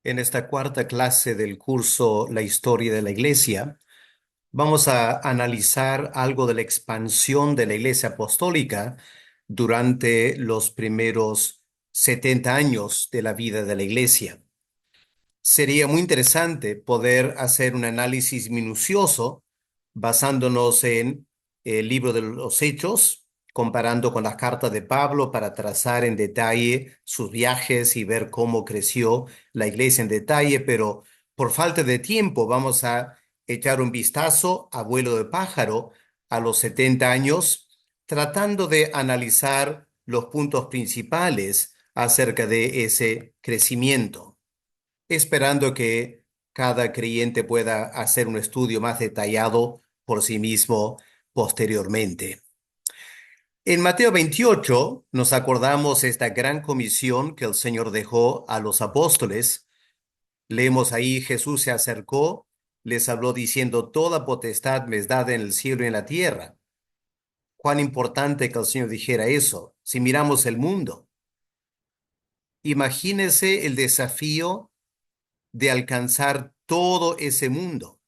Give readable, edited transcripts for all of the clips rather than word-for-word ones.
En esta cuarta clase del curso La historia de la Iglesia, vamos a analizar algo de la expansión de la Iglesia Apostólica durante los primeros 70 años de la vida de la Iglesia. Sería muy interesante poder hacer un análisis minucioso basándonos en el libro de los Hechos, comparando con las cartas de Pablo para trazar en detalle sus viajes y ver cómo creció la iglesia en detalle, pero por falta de tiempo vamos a echar un vistazo a vuelo de pájaro a los 70 años, tratando de analizar los puntos principales acerca de ese crecimiento, esperando que cada creyente pueda hacer un estudio más detallado por sí mismo posteriormente. En Mateo 28 nos acordamos esta gran comisión que el Señor dejó a los apóstoles. Leemos ahí: Jesús se acercó, les habló diciendo: toda potestad me es dada en el cielo y en la tierra. Cuán importante que el Señor dijera eso. Si miramos el mundo, imagínese el desafío de alcanzar todo ese mundo.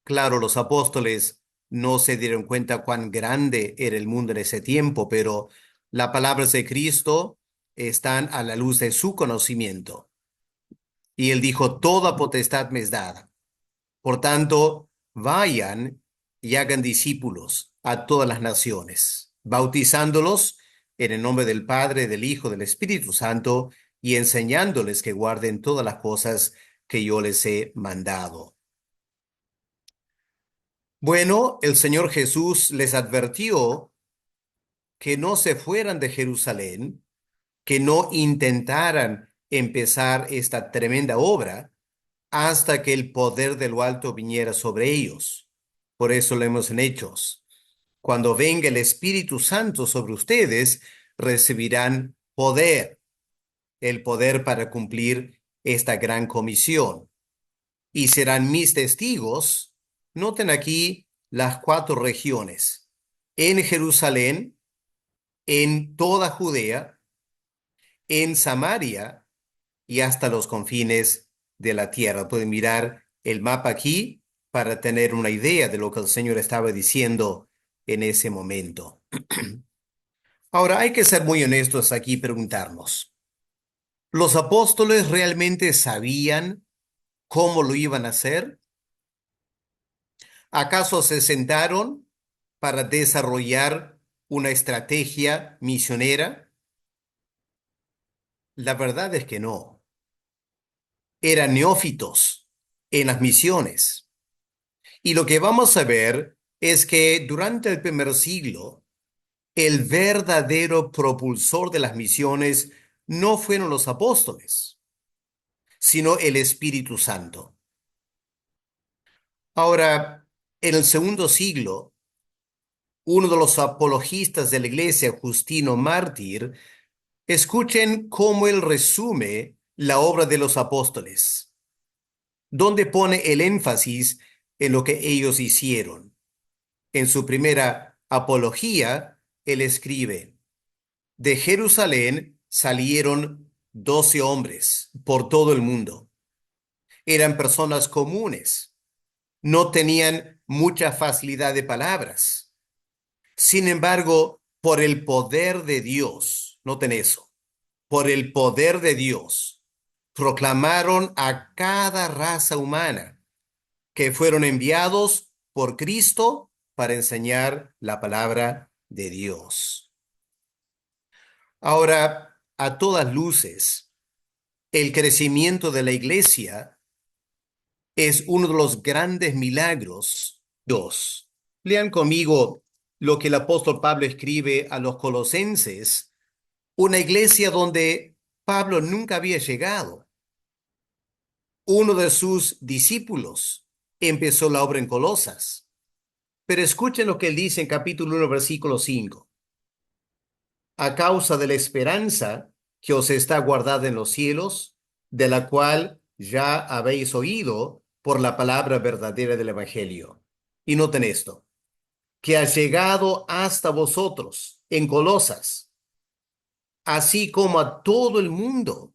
Claro, los apóstoles no se dieron cuenta cuán grande era el mundo en ese tiempo, pero las palabras de Cristo están a la luz de su conocimiento. Y él dijo: toda potestad me es dada. Por tanto, vayan y hagan discípulos a todas las naciones, bautizándolos en el nombre del Padre, del Hijo, del Espíritu Santo, y enseñándoles que guarden todas las cosas que yo les he mandado. Bueno, el Señor Jesús les advirtió que no se fueran de Jerusalén, que no intentaran empezar esta tremenda obra hasta que el poder de lo alto viniera sobre ellos. Por eso leemos en Hechos: cuando venga el Espíritu Santo sobre ustedes, recibirán poder, el poder para cumplir esta gran comisión, y serán mis testigos. Noten aquí las cuatro regiones: en Jerusalén, en toda Judea, en Samaria y hasta los confines de la tierra. Pueden mirar el mapa aquí para tener una idea de lo que el Señor estaba diciendo en ese momento. Ahora, hay que ser muy honestos aquí y preguntarnos: ¿los apóstoles realmente sabían cómo lo iban a hacer? ¿Acaso se sentaron para desarrollar una estrategia misionera? La verdad es que no. Eran neófitos en las misiones. Y lo que vamos a ver es que durante el primer siglo, el verdadero propulsor de las misiones no fueron los apóstoles, sino el Espíritu Santo. Ahora, en el segundo siglo, uno de los apologistas de la iglesia, Justino Mártir, escuchen cómo él resume la obra de los apóstoles, donde pone el énfasis en lo que ellos hicieron. En su primera apología, él escribe: de Jerusalén salieron 12 hombres por todo el mundo. Eran personas comunes, no tenían mucha facilidad de palabras. Sin embargo, por el poder de Dios, noten eso, por el poder de Dios, proclamaron a cada raza humana que fueron enviados por Cristo para enseñar la palabra de Dios. Ahora, a todas luces, el crecimiento de la iglesia es uno de los grandes milagros de Dios. Lean conmigo lo que el apóstol Pablo escribe a los Colosenses, una iglesia donde Pablo nunca había llegado. Uno de sus discípulos empezó la obra en Colosas. Pero escuchen lo que él dice en capítulo 1, versículo 5: a causa de la esperanza que os está guardada en los cielos, de la cual ya habéis oído por la palabra verdadera del Evangelio. Y noten esto, que ha llegado hasta vosotros en Colosas, así como a todo el mundo,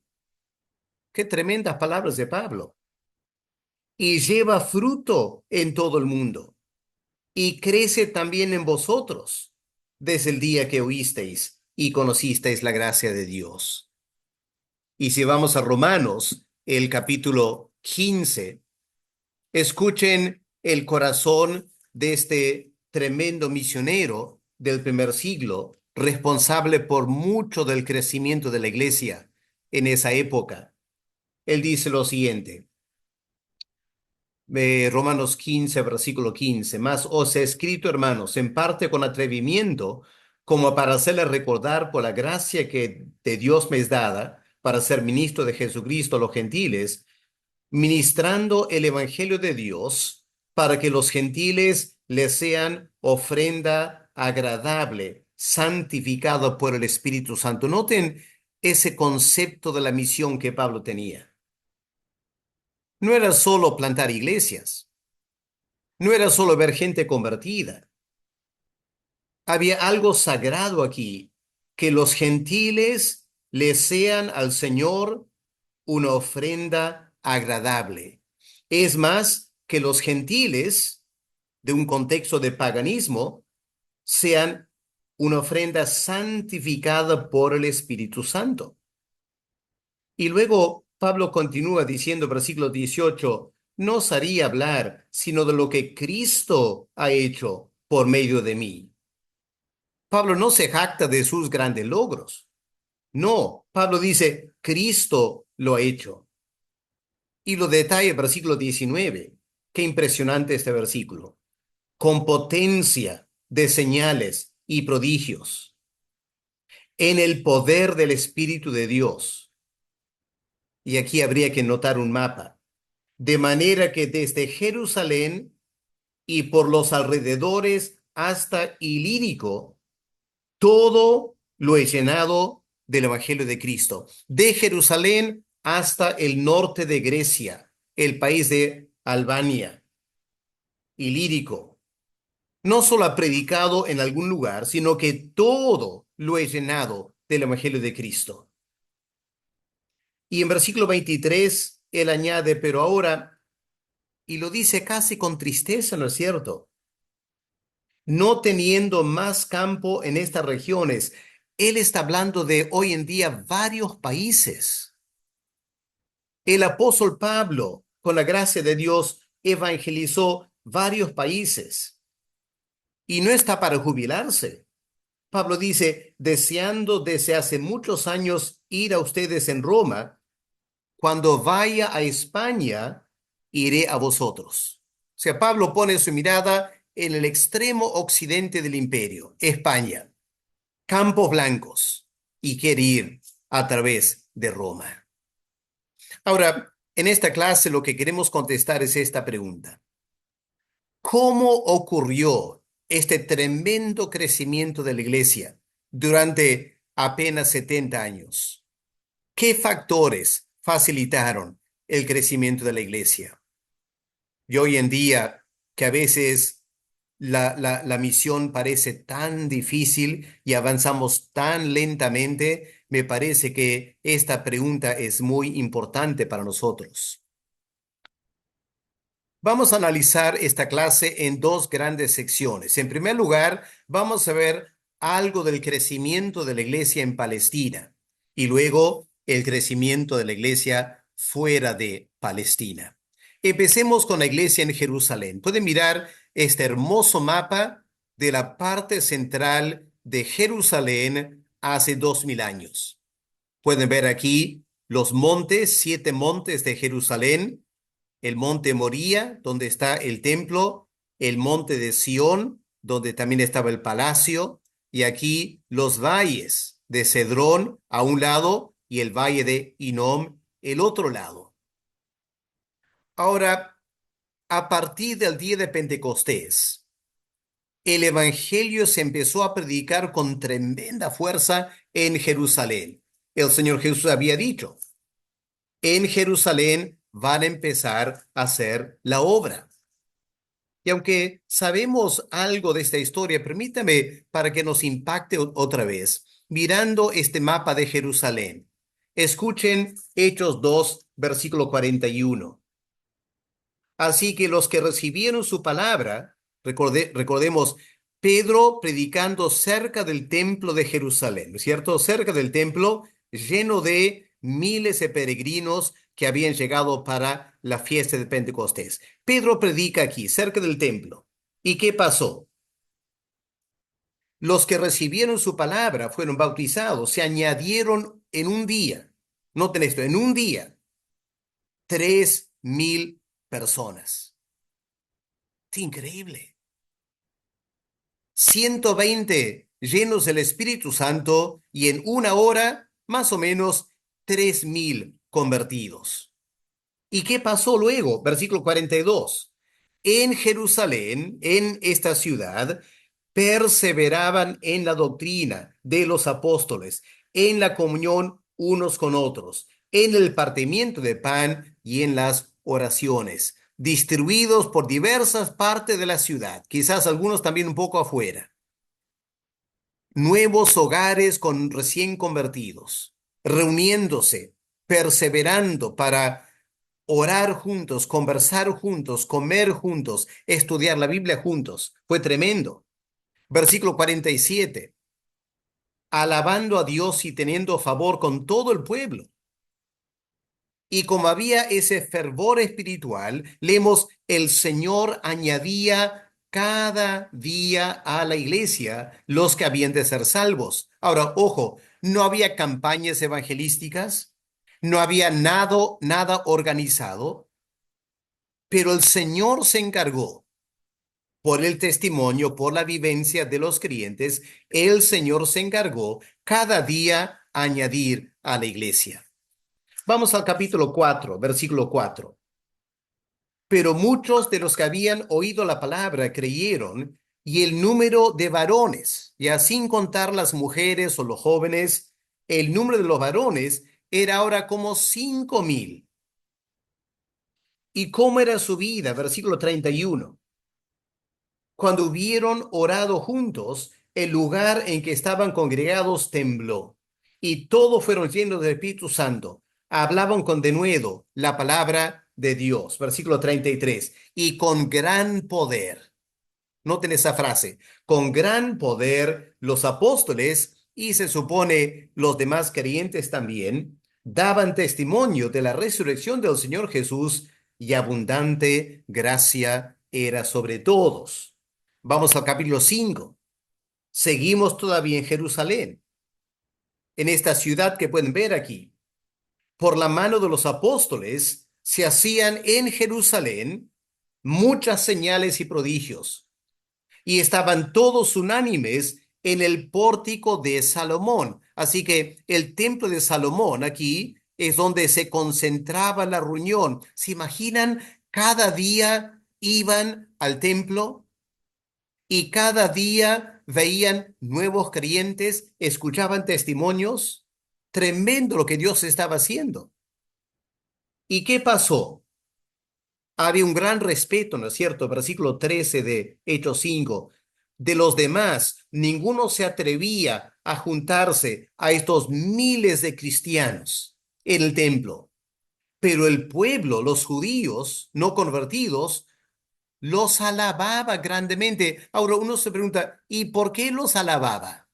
Qué tremendas palabras de Pablo. Y lleva fruto en todo el mundo, y crece también en vosotros, desde el día que oísteis y conocisteis la gracia de Dios. Y si vamos a Romanos, el capítulo 15, escuchen el corazón de este tremendo misionero del primer siglo, responsable por mucho del crecimiento de la iglesia en esa época. Él dice lo siguiente, Romanos 15, versículo 15, mas os he escrito, hermanos, en parte con atrevimiento, como para hacerles recordar por la gracia que de Dios me es dada, para ser ministro de Jesucristo a los gentiles, ministrando el evangelio de Dios, para que los gentiles les sean ofrenda agradable, santificado por el Espíritu Santo. Noten ese concepto de la misión que Pablo tenía. No era solo plantar iglesias, no era solo ver gente convertida. Había algo sagrado aquí, que los gentiles le sean al Señor una ofrenda agradable. Es más, que los gentiles de un contexto de paganismo sean una ofrenda santificada por el Espíritu Santo. Y luego Pablo continúa diciendo, versículo 18, no os haría hablar sino de lo que Cristo ha hecho por medio de mí. Pablo no se jacta de sus grandes logros. No, Pablo dice, Cristo lo ha hecho. Y lo detalla el versículo 19. Qué impresionante este versículo. Con potencia de señales y prodigios, en el poder del Espíritu de Dios. Y aquí habría que notar un mapa. De manera que desde Jerusalén y por los alrededores hasta Ilírico, todo lo he llenado del Evangelio de Cristo. De Jerusalén hasta el norte de Grecia, el país de Albania, Ilírico. No solo ha predicado en algún lugar, sino que todo lo he llenado del Evangelio de Cristo. Y en versículo 23, él añade, pero ahora, y lo dice casi con tristeza, ¿no es cierto? No teniendo más campo en estas regiones. Él está hablando de hoy en día varios países. El apóstol Pablo, con la gracia de Dios, evangelizó varios países y no está para jubilarse. Pablo dice, deseando desde hace muchos años ir a ustedes en Roma, cuando vaya a España, iré a vosotros. O sea, Pablo pone su mirada en el extremo occidente del imperio, España, Campos Blancos, y quiere ir a través de Roma. Ahora, en esta clase lo que queremos contestar es esta pregunta. ¿Cómo ocurrió este tremendo crecimiento de la iglesia durante apenas 70 años? ¿Qué factores facilitaron el crecimiento de la iglesia? Y hoy en día, que a veces la misión parece tan difícil y avanzamos tan lentamente, me parece que esta pregunta es muy importante para nosotros. Vamos a analizar esta clase en dos grandes secciones. En primer lugar, vamos a ver algo del crecimiento de la iglesia en Palestina y luego el crecimiento de la iglesia fuera de Palestina. Empecemos con la iglesia en Jerusalén. Pueden mirar este hermoso mapa de la parte central de Jerusalén hace 2000 años. Pueden ver aquí los montes, 7 montes de Jerusalén, el monte Moría, donde está el templo, el monte de Sión, donde también estaba el palacio, y aquí los valles de Cedrón a un lado y el valle de Hinom el otro lado. Ahora, a partir del día de Pentecostés, el evangelio se empezó a predicar con tremenda fuerza en Jerusalén. El Señor Jesús había dicho, en Jerusalén van a empezar a hacer la obra. Y aunque sabemos algo de esta historia, permítame para que nos impacte otra vez, mirando este mapa de Jerusalén. Escuchen Hechos 2, versículo 41. Así que los que recibieron su palabra, recordemos, Pedro predicando cerca del templo de Jerusalén, ¿no es cierto? Cerca del templo, lleno de miles de peregrinos que habían llegado para la fiesta de Pentecostés. Pedro predica aquí, cerca del templo. ¿Y qué pasó? Los que recibieron su palabra fueron bautizados, se añadieron en un día. Noten esto, en un día, 3.000 personas. Es increíble. 120 llenos del Espíritu Santo y en una hora, más o menos, 3.000 convertidos. ¿Y qué pasó luego? Versículo 42. En Jerusalén, en esta ciudad, perseveraban en la doctrina de los apóstoles, en la comunión unos con otros, en el partimiento de pan y en las oraciones, distribuidos por diversas partes de la ciudad, quizás algunos también un poco afuera. Nuevos hogares con recién convertidos, reuniéndose, perseverando para orar juntos, conversar juntos, comer juntos, estudiar la Biblia juntos. Fue tremendo. Versículo 47. Alabando a Dios y teniendo favor con todo el pueblo. Y como había ese fervor espiritual, leemos, el Señor añadía cada día a la iglesia los que habían de ser salvos. Ahora, ojo, no había campañas evangelísticas, no había nada organizado, pero el Señor se encargó por el testimonio, por la vivencia de los creyentes, el Señor se encargó cada día añadir a la iglesia. Vamos al capítulo 4, versículo 4. Pero muchos de los que habían oído la palabra creyeron, y el número de varones, ya sin contar las mujeres o los jóvenes, el número de los varones era ahora como 5.000. ¿Y cómo era su vida? Versículo 31. Cuando hubieron orado juntos, el lugar en que estaban congregados tembló, y todos fueron llenos del Espíritu Santo. Hablaban con denuedo la palabra de Dios. Versículo 33. Y con gran poder. Noten esa frase. Con gran poder los apóstoles, y se supone los demás creyentes también, daban testimonio de la resurrección del Señor Jesús, y abundante gracia era sobre todos. Vamos al capítulo 5. Seguimos todavía en Jerusalén, en esta ciudad que pueden ver aquí. Por la mano de los apóstoles se hacían en Jerusalén muchas señales y prodigios, y estaban todos unánimes en el pórtico de Salomón. Así que el templo de Salomón aquí es donde se concentraba la reunión. ¿Se imaginan? Cada día iban al templo y cada día veían nuevos creyentes, escuchaban testimonios. Tremendo lo que Dios estaba haciendo. ¿Y qué pasó? Había un gran respeto, ¿no es cierto? Versículo 13 de Hechos 5. De los demás, ninguno se atrevía a juntarse a estos miles de cristianos en el templo. Pero el pueblo, los judíos no convertidos, los alababa grandemente. Ahora uno se pregunta, ¿y por qué los alababa?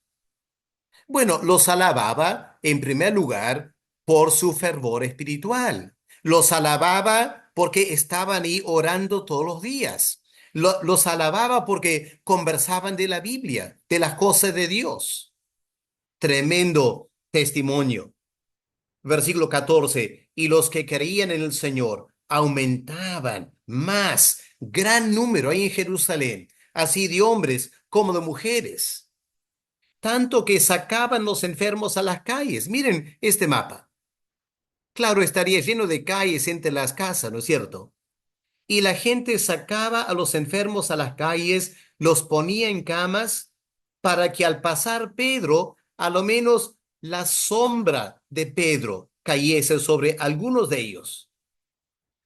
Bueno, los alababa en primer lugar por su fervor espiritual. Los alababa porque estaban ahí orando todos los días. Los alababa porque conversaban de la Biblia, de las cosas de Dios. Tremendo testimonio. Versículo 14. Y los que creían en el Señor aumentaban más, gran número ahí en Jerusalén, así de hombres como de mujeres, tanto que sacaban los enfermos a las calles. Miren este mapa. Claro, estaría lleno de calles entre las casas, ¿no es cierto? Y la gente sacaba a los enfermos a las calles, los ponía en camas para que al pasar Pedro, a lo menos la sombra de Pedro cayese sobre algunos de ellos.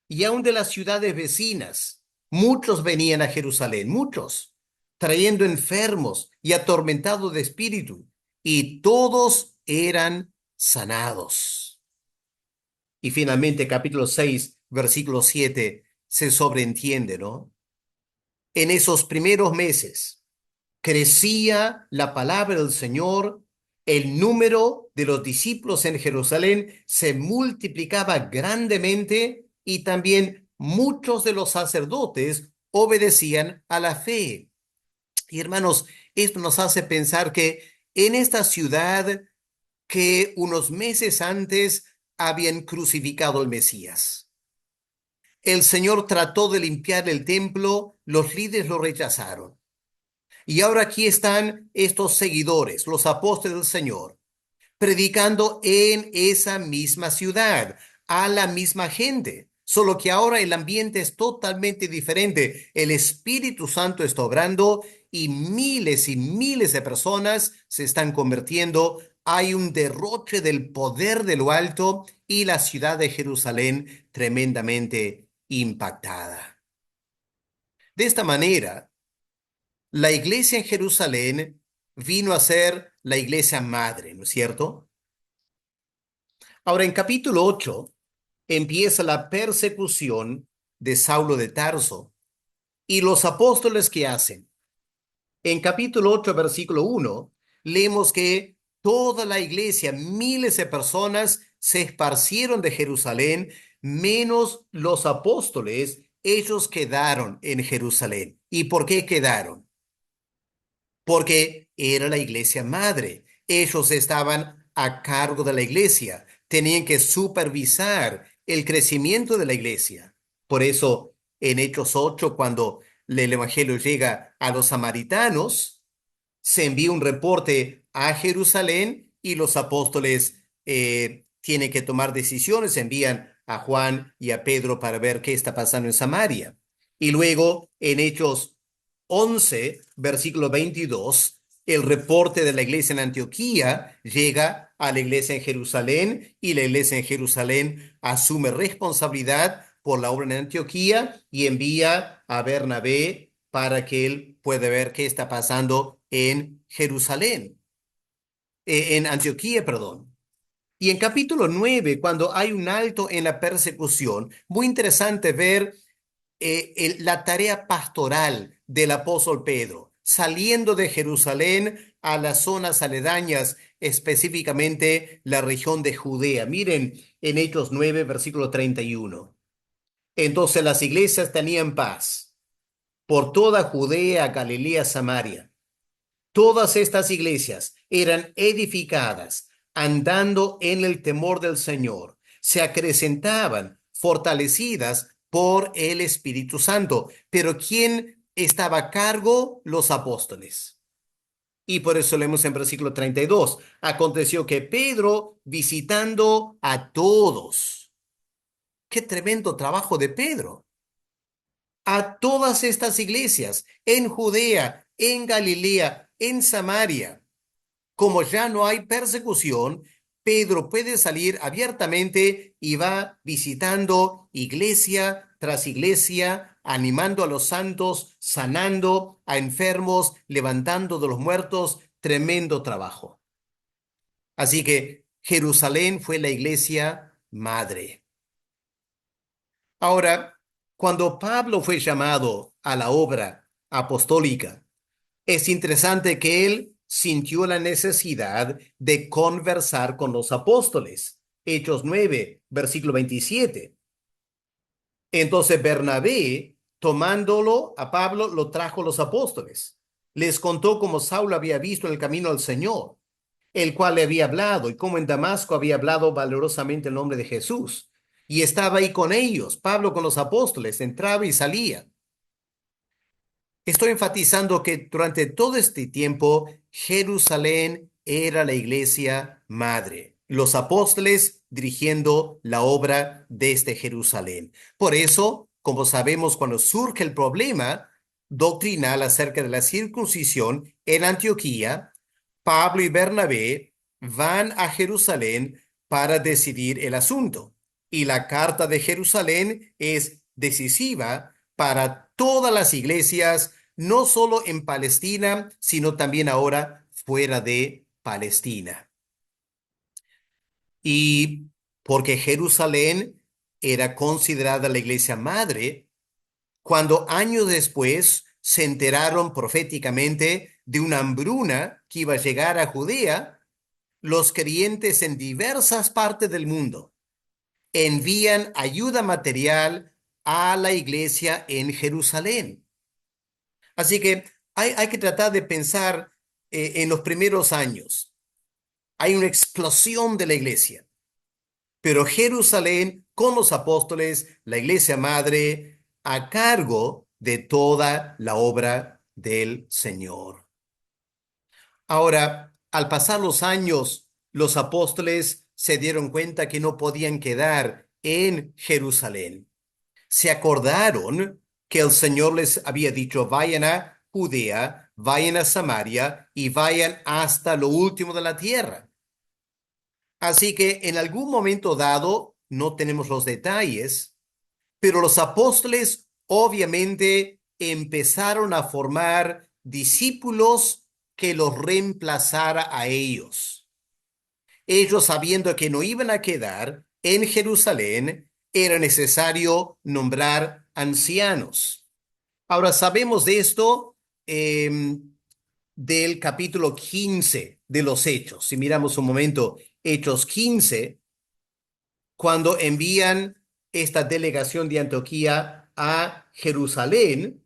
Y aun de las ciudades vecinas, muchos venían a Jerusalén, muchos, trayendo enfermos y atormentados de espíritu, y todos eran sanados. Y finalmente, capítulo 6, versículo 7, se sobreentiende, ¿no? En esos primeros meses crecía la palabra del Señor, el número de los discípulos en Jerusalén se multiplicaba grandemente y también muchos de los sacerdotes obedecían a la fe. Y hermanos, esto nos hace pensar que en esta ciudad que unos meses antes habían crucificado al Mesías, el Señor trató de limpiar el templo, los líderes lo rechazaron. Y ahora aquí están estos seguidores, los apóstoles del Señor, predicando en esa misma ciudad, a la misma gente. Solo que ahora el ambiente es totalmente diferente. El Espíritu Santo está obrando y miles de personas se están convirtiendo. Hay un derroche del poder de lo alto y la ciudad de Jerusalén tremendamente impactada. De esta manera, la iglesia en Jerusalén vino a ser la iglesia madre, ¿no es cierto? Ahora, en capítulo 8 empieza la persecución de Saulo de Tarso y los apóstoles que hacen. En capítulo 8, versículo 1, leemos que toda la iglesia, miles de personas, se esparcieron de Jerusalén, menos los apóstoles, ellos quedaron en Jerusalén. ¿Y por qué quedaron? Porque era la iglesia madre. Ellos estaban a cargo de la iglesia, tenían que supervisar el crecimiento de la iglesia. Por eso, en Hechos 8, cuando el evangelio llega a los samaritanos, se envía un reporte a Jerusalén y los apóstoles tienen que tomar decisiones, envían a Juan y a Pedro para ver qué está pasando en Samaria. Y luego, en Hechos 11, versículo 22, el reporte de la iglesia en Antioquía llega a la iglesia en Jerusalén y la iglesia en Jerusalén asume responsabilidad por la obra en Antioquía y envía a Bernabé para que él pueda ver qué está pasando en Jerusalén, en Antioquía, perdón. Y en capítulo 9, cuando hay un alto en la persecución, muy interesante ver la tarea pastoral del apóstol Pedro, saliendo de Jerusalén a las zonas aledañas, específicamente la región de Judea. Miren en Hechos 9, versículo 31. Entonces las iglesias tenían paz por toda Judea, Galilea, Samaria. Todas estas iglesias eran edificadas andando en el temor del Señor. Se acrecentaban fortalecidas por el Espíritu Santo. Pero ¿quién estaba a cargo? Los apóstoles. Y por eso leemos en versículo 32. Aconteció que Pedro, visitando a todos. Qué tremendo trabajo de Pedro. A todas estas iglesias en Judea, en Galilea, en Samaria. Como ya no hay persecución, Pedro puede salir abiertamente y va visitando iglesia tras iglesia, animando a los santos, sanando a enfermos, levantando de los muertos. Tremendo trabajo. Así que Jerusalén fue la iglesia madre. Ahora, cuando Pablo fue llamado a la obra apostólica, es interesante que él sintió la necesidad de conversar con los apóstoles. Hechos 9, versículo 27. Entonces Bernabé, tomándolo a Pablo, lo trajo a los apóstoles. Les contó cómo Saulo había visto en el camino al Señor, el cual le había hablado, y cómo en Damasco había hablado valorosamente el nombre de Jesús. Y estaba ahí con ellos, Pablo con los apóstoles, entraba y salía. Estoy enfatizando que durante todo este tiempo Jerusalén era la iglesia madre, los apóstoles dirigiendo la obra desde Jerusalén. Por eso, como sabemos, cuando surge el problema doctrinal acerca de la circuncisión en Antioquía, Pablo y Bernabé van a Jerusalén para decidir el asunto. Y la carta de Jerusalén es decisiva para todas las iglesias, no solo en Palestina, sino también ahora fuera de Palestina. Y porque Jerusalén era considerada la iglesia madre, cuando años después se enteraron proféticamente de una hambruna que iba a llegar a Judea, los creyentes en diversas partes del mundo envían ayuda material a la iglesia en Jerusalén. Así que hay que tratar de pensar en los primeros años. Hay una explosión de la iglesia, pero Jerusalén con los apóstoles, la iglesia madre, a cargo de toda la obra del Señor. Ahora, al pasar los años, los apóstoles se dieron cuenta que no podían quedar en Jerusalén. Se acordaron que el Señor les había dicho, vayan a Judea, vayan a Samaria y vayan hasta lo último de la tierra. Así que en algún momento dado, no tenemos los detalles, pero los apóstoles obviamente empezaron a formar discípulos que los reemplazara a ellos. Ellos, sabiendo que no iban a quedar en Jerusalén, era necesario nombrar ancianos. Ahora sabemos de esto del capítulo 15 de los Hechos. Si miramos un momento, Hechos 15, cuando envían esta delegación de Antioquía a Jerusalén,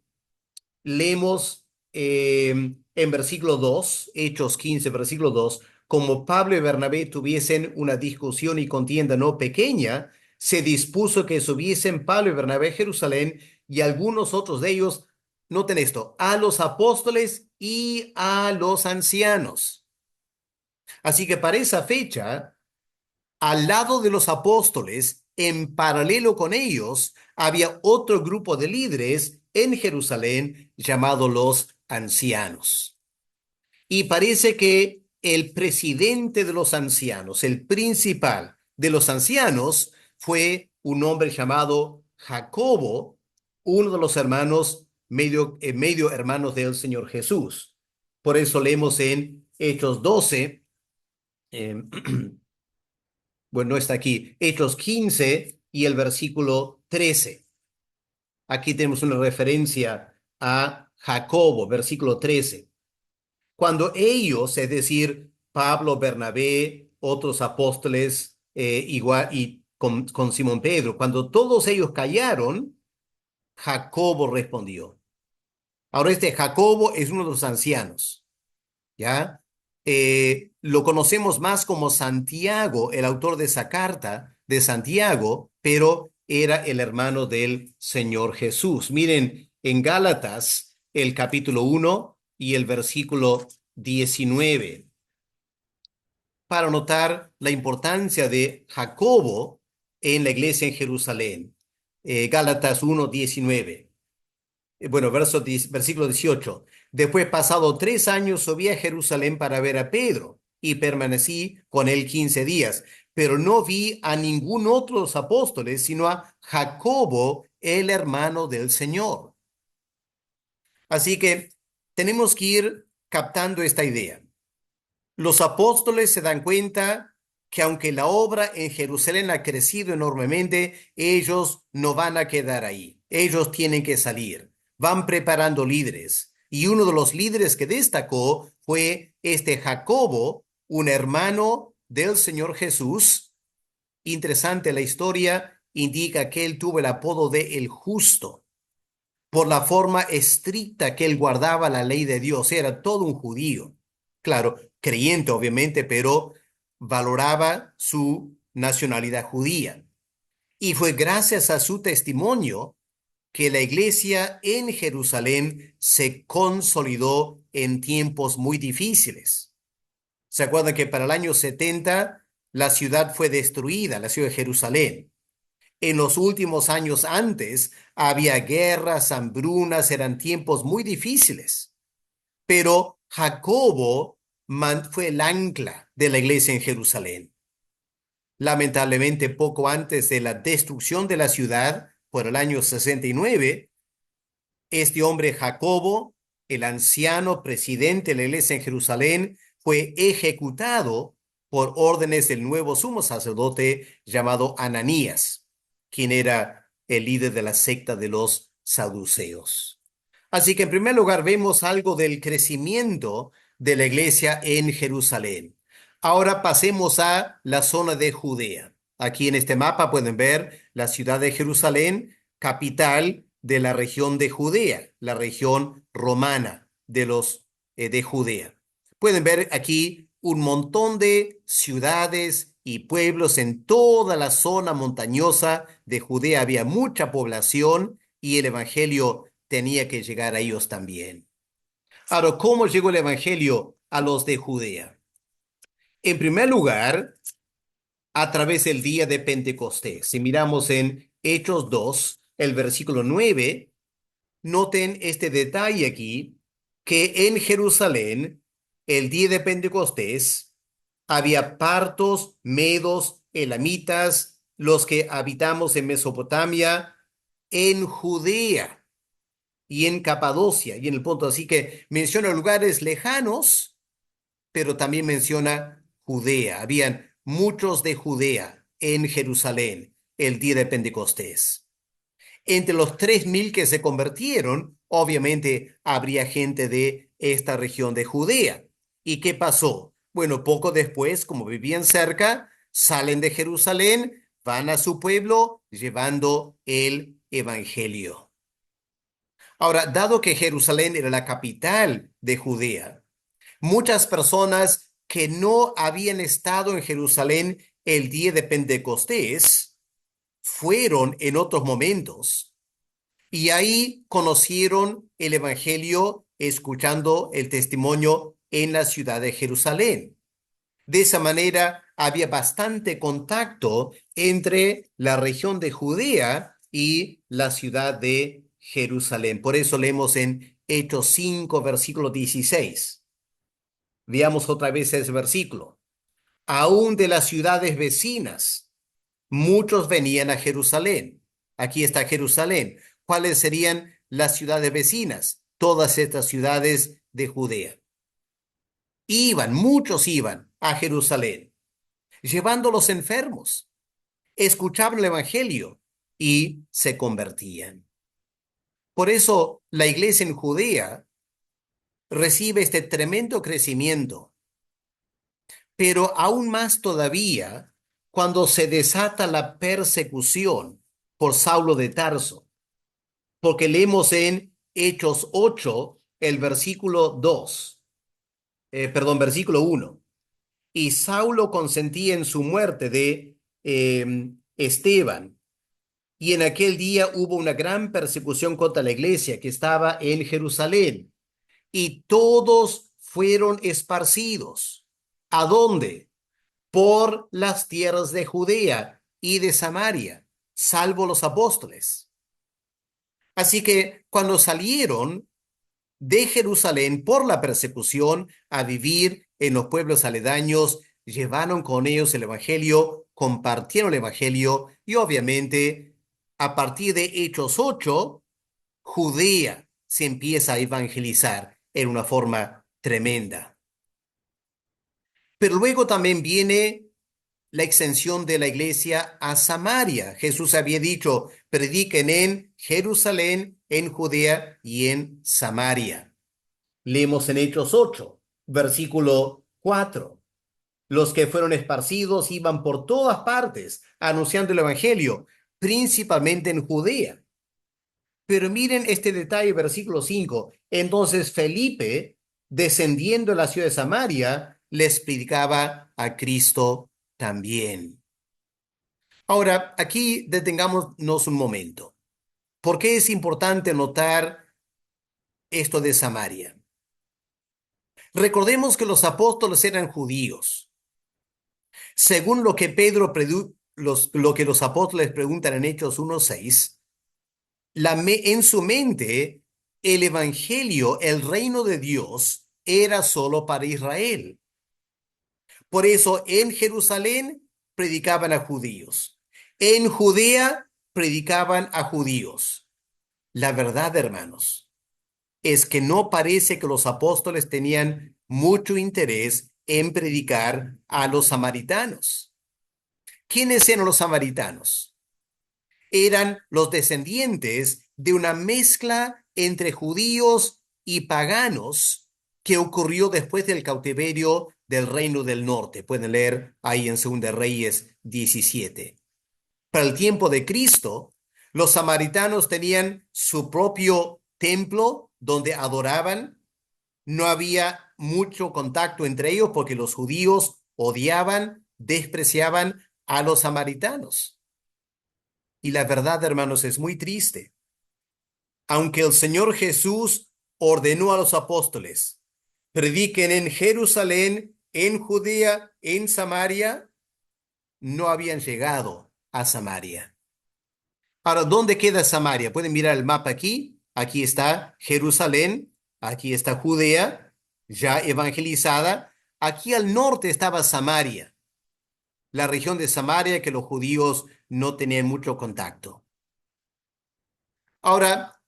leemos en versículo 2, Hechos 15, versículo 2, como Pablo y Bernabé tuviesen una discusión y contienda no pequeña, se dispuso que subiesen Pablo y Bernabé a Jerusalén y algunos otros de ellos, noten esto, a los apóstoles y a los ancianos. Así que para esa fecha, al lado de los apóstoles, en paralelo con ellos, había otro grupo de líderes en Jerusalén llamado los ancianos. Y parece que el presidente de los ancianos, el principal de los ancianos, fue un hombre llamado Jacobo, uno de los hermanos, medio hermanos del Señor Jesús. Por eso leemos en Hechos 12, eh, bueno, no está aquí, Hechos 15 y el versículo 13. Aquí tenemos una referencia a Jacobo, versículo 13. Cuando ellos, es decir, Pablo, Bernabé, otros apóstoles, igual y con Simón Pedro, cuando todos ellos callaron, Jacobo respondió. Ahora este Jacobo es uno de los ancianos, ¿ya? Lo conocemos más como Santiago, el autor de esa carta de Santiago, pero era el hermano del Señor Jesús. Miren, en Gálatas, el capítulo 1 y el versículo 19, para notar la importancia de Jacobo en la iglesia en Jerusalén. Gálatas 1, 19. Bueno, versículo 18. Después, pasado 3 años, subí a Jerusalén para ver a Pedro y permanecí con él 15 días, pero no vi a ningún otro de los apóstoles, sino a Jacobo, el hermano del Señor. Así que tenemos que ir captando esta idea. Los apóstoles se dan cuenta que aunque la obra en Jerusalén ha crecido enormemente, ellos no van a quedar ahí. Ellos tienen que salir. Van preparando líderes. Y uno de los líderes que destacó fue este Jacobo, un hermano del Señor Jesús. Interesante la historia, indica que él tuvo el apodo de el justo por la forma estricta que él guardaba la ley de Dios. Era todo un judío. Claro, creyente obviamente, pero valoraba su nacionalidad judía. Y fue gracias a su testimonio que la iglesia en Jerusalén se consolidó en tiempos muy difíciles. ¿Se acuerdan que para el año 70 la ciudad fue destruida, la ciudad de Jerusalén? En los últimos años antes había guerras, hambrunas, eran tiempos muy difíciles. Pero Jacobo fue el ancla de la iglesia en Jerusalén. Lamentablemente, poco antes de la destrucción de la ciudad, por el año 69, este hombre Jacobo, el anciano presidente de la iglesia en Jerusalén, fue ejecutado por órdenes del nuevo sumo sacerdote llamado Ananías, quien era el líder de la secta de los saduceos. Así que en primer lugar vemos algo del crecimiento de la iglesia en Jerusalén. Ahora pasemos a la zona de Judea. Aquí en este mapa pueden ver la ciudad de Jerusalén, capital de la región de Judea, la región romana de Judea. Pueden ver aquí un montón de ciudades y pueblos en toda la zona montañosa de Judea. Había mucha población y el evangelio tenía que llegar a ellos también. Ahora, ¿cómo llegó el evangelio a los de Judea? En primer lugar, a través del día de Pentecostés. Si miramos en Hechos 2, el versículo 9, noten este detalle aquí, que en Jerusalén, el día de Pentecostés, había partos, medos, elamitas, los que habitamos en Mesopotamia, en Judea y en Capadocia y en el punto. Así que menciona lugares lejanos, pero también menciona Judea. Habían muchos de Judea en Jerusalén el día de Pentecostés. Entre los 3.000 que se convirtieron, obviamente habría gente de esta región de Judea. ¿Y qué pasó? Bueno, poco después, como vivían cerca, salen de Jerusalén, van a su pueblo llevando el evangelio. Ahora, dado que Jerusalén era la capital de Judea, muchas personas que no habían estado en Jerusalén el día de Pentecostés fueron en otros momentos y ahí conocieron el evangelio escuchando el testimonio en la ciudad de Jerusalén. De esa manera había bastante contacto entre la región de Judea y la ciudad de Jerusalén. Por eso leemos en Hechos 5, versículo 16. Veamos otra vez ese versículo. Aún de las ciudades vecinas, muchos venían a Jerusalén. Aquí está Jerusalén. ¿Cuáles serían las ciudades vecinas? Todas estas ciudades de Judea. Muchos iban a Jerusalén, llevando a los enfermos, escuchaban el evangelio y se convertían. Por eso la iglesia en Judea recibe este tremendo crecimiento, pero aún más todavía cuando se desata la persecución por Saulo de Tarso, porque leemos en Hechos 8, el versículo 2, versículo 1. Y Saulo consentía en su muerte de Esteban. Y en aquel día hubo una gran persecución contra la iglesia que estaba en Jerusalén. Y todos fueron esparcidos. ¿A dónde? Por las tierras de Judea y de Samaria, salvo los apóstoles. Así que cuando salieron de Jerusalén por la persecución a vivir en los pueblos aledaños, llevaron con ellos el evangelio, compartieron el evangelio y obviamente a partir de Hechos 8, Judea se empieza a evangelizar en una forma tremenda. Pero luego también viene la extensión de la iglesia a Samaria. Jesús había dicho, prediquen en Jerusalén, en Judea y en Samaria. Leemos en Hechos 8, versículo 4. Los que fueron esparcidos iban por todas partes anunciando el evangelio, principalmente en Judea. Pero miren este detalle, versículo 5. Entonces Felipe, descendiendo a la ciudad de Samaria, les predicaba a Cristo también. Ahora, aquí detengámonos un momento. ¿Por qué es importante notar esto de Samaria? Recordemos que los apóstoles eran judíos. Según lo que lo que los apóstoles preguntan en Hechos 1:6, en su mente, el evangelio, el reino de Dios, era solo para Israel. Por eso en Jerusalén predicaban a judíos. En Judea predicaban a judíos. La verdad, hermanos, es que no parece que los apóstoles tenían mucho interés en predicar a los samaritanos. ¿Quiénes eran los samaritanos? Eran los descendientes de una mezcla entre judíos y paganos que ocurrió después del cautiverio del Reino del Norte. Pueden leer ahí en 2 Reyes 17. Para el tiempo de Cristo, los samaritanos tenían su propio templo donde adoraban. No había mucho contacto entre ellos porque los judíos odiaban, despreciaban a los samaritanos. Y la verdad, hermanos, es muy triste. Aunque el Señor Jesús ordenó a los apóstoles, prediquen en Jerusalén, en Judea, en Samaria, no habían llegado a Samaria. Ahora, ¿dónde queda Samaria? Pueden mirar el mapa aquí. Aquí está Jerusalén, aquí está Judea, ya evangelizada. Aquí al norte estaba Samaria, la región de Samaria que los judíos no tenían mucho contacto. Ahora,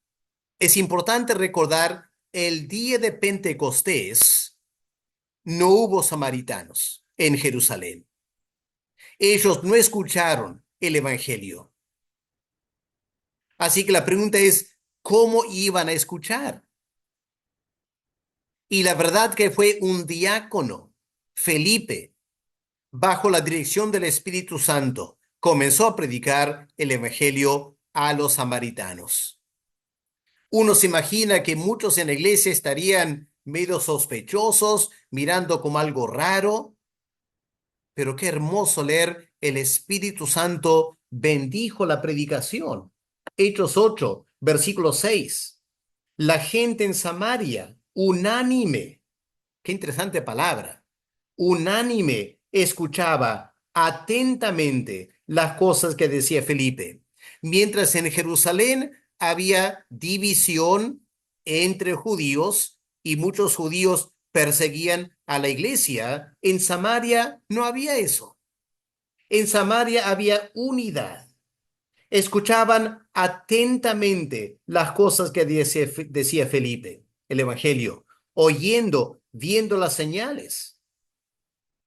es importante recordar, el día de Pentecostés no hubo samaritanos en Jerusalén. Ellos no escucharon el evangelio. Así que la pregunta es, ¿cómo iban a escuchar? Y la verdad que fue un diácono, Felipe, bajo la dirección del Espíritu Santo, comenzó a predicar el evangelio a los samaritanos. Uno se imagina que muchos en la iglesia estarían medio sospechosos, mirando como algo raro, pero qué hermoso leer el Espíritu Santo bendijo la predicación. Hechos 8, versículo 6. La gente en Samaria, unánime, qué interesante palabra, unánime, escuchaba atentamente las cosas que decía Felipe. Mientras en Jerusalén había división entre judíos y muchos judíos perseguían a la iglesia, en Samaria no había eso. En Samaria había unidad. Escuchaban atentamente las cosas que decía Felipe, el Evangelio, oyendo, viendo las señales.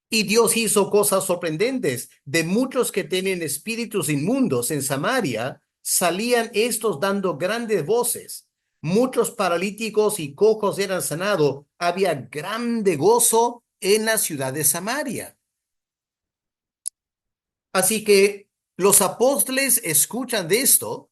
Y Dios hizo cosas sorprendentes. De muchos que tienen espíritus inmundos en Samaria, salían estos dando grandes voces. Muchos paralíticos y cojos eran sanados. Había grande gozo en la ciudad de Samaria. Así que los apóstoles escuchan de esto,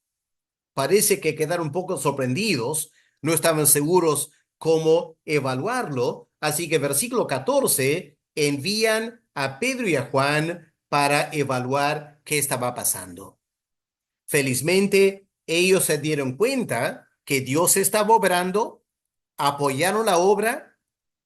parece que quedaron un poco sorprendidos, no estaban seguros cómo evaluarlo, así que versículo 14 envían a Pedro y a Juan para evaluar qué estaba pasando. Felizmente, ellos se dieron cuenta que Dios estaba obrando, apoyaron la obra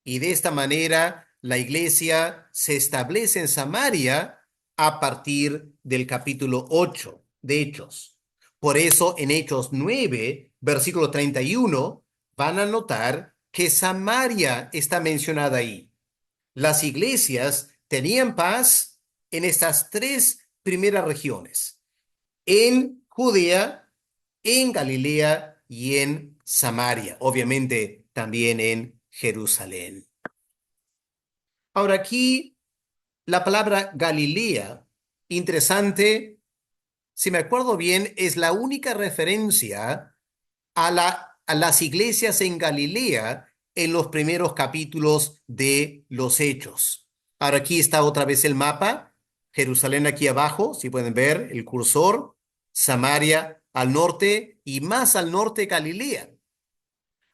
y de esta manera la iglesia se establece en Samaria a partir del capítulo 8 de Hechos. Por eso en Hechos 9, versículo 31, van a notar que Samaria está mencionada ahí. Las iglesias tenían paz en estas tres primeras regiones: en Judea, en Galilea y en Samaria, obviamente también en Jerusalén. Ahora aquí la palabra Galilea, interesante, si me acuerdo bien, es la única referencia a las iglesias en Galilea en los primeros capítulos de los Hechos. Ahora aquí está otra vez el mapa, Jerusalén aquí abajo, si pueden ver el cursor, Samaria al norte y más al norte Galilea.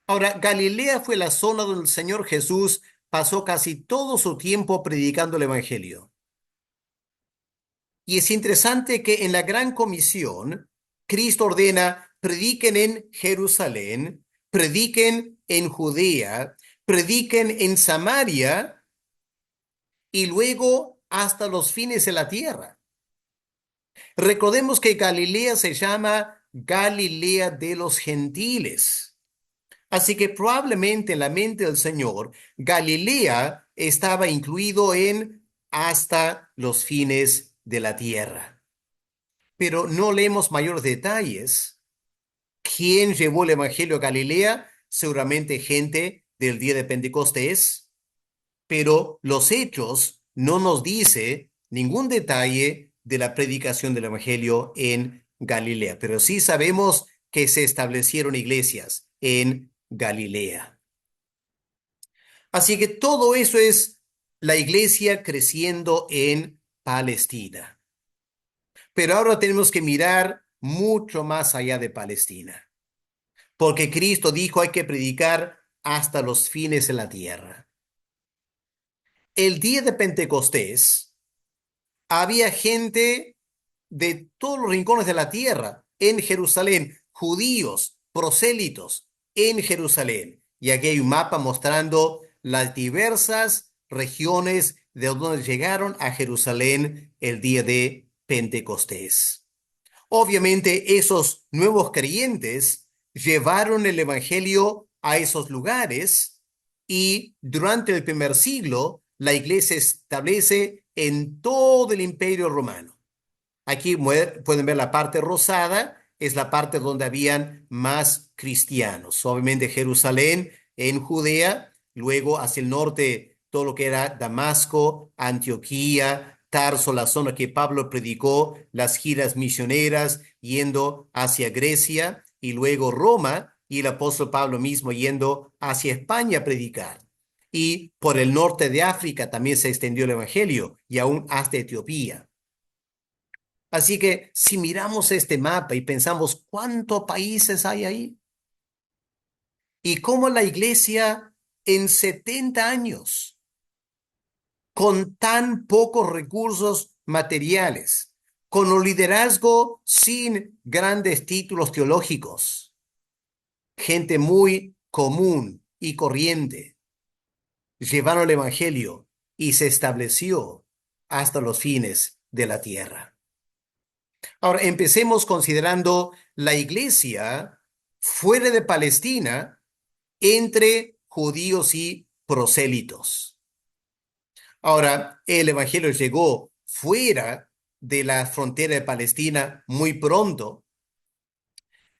Ahora, Galilea fue la zona donde el Señor Jesús pasó casi todo su tiempo predicando el Evangelio. Y es interesante que en la Gran Comisión, Cristo ordena, prediquen en Jerusalén, prediquen en Judea, prediquen en Samaria y luego hasta los fines de la tierra. Recordemos que Galilea se llama Galilea de los gentiles. Así que probablemente en la mente del Señor, Galilea estaba incluido en hasta los fines de la tierra. Pero no leemos mayores detalles. ¿Quién llevó el Evangelio a Galilea? Seguramente gente del día de Pentecostés. pero los hechos no nos dice ningún detalle de la predicación del Evangelio en Galilea, pero sí sabemos que se establecieron iglesias en Galilea. Así que todo eso es la iglesia creciendo en Palestina. Pero ahora tenemos que mirar mucho más allá de Palestina, porque Cristo dijo hay que predicar hasta los fines de la tierra. El día de Pentecostés había gente de todos los rincones de la tierra en Jerusalén, judíos, prosélitos en Jerusalén. Y aquí hay un mapa mostrando las diversas regiones de donde llegaron a Jerusalén el día de Pentecostés. Obviamente, esos nuevos creyentes llevaron el evangelio a esos lugares y durante el primer siglo la iglesia se establece en todo el imperio romano. Aquí pueden ver la parte rosada, es la parte donde habían más cristianos. Obviamente Jerusalén en Judea, luego hacia el norte todo lo que era Damasco, Antioquía, Tarso, la zona que Pablo predicó, las giras misioneras yendo hacia Grecia y luego Roma y el apóstol Pablo mismo yendo hacia España a predicar. Y por el norte de África también se extendió el evangelio y aún hasta Etiopía. Así que si miramos este mapa y pensamos cuántos países hay ahí y cómo la iglesia en 70 años, con tan pocos recursos materiales, con un liderazgo sin grandes títulos teológicos, gente muy común y corriente, llevaron el evangelio y se estableció hasta los fines de la tierra. Ahora, empecemos considerando la iglesia fuera de Palestina entre judíos y prosélitos. Ahora, el evangelio llegó fuera de la frontera de Palestina muy pronto.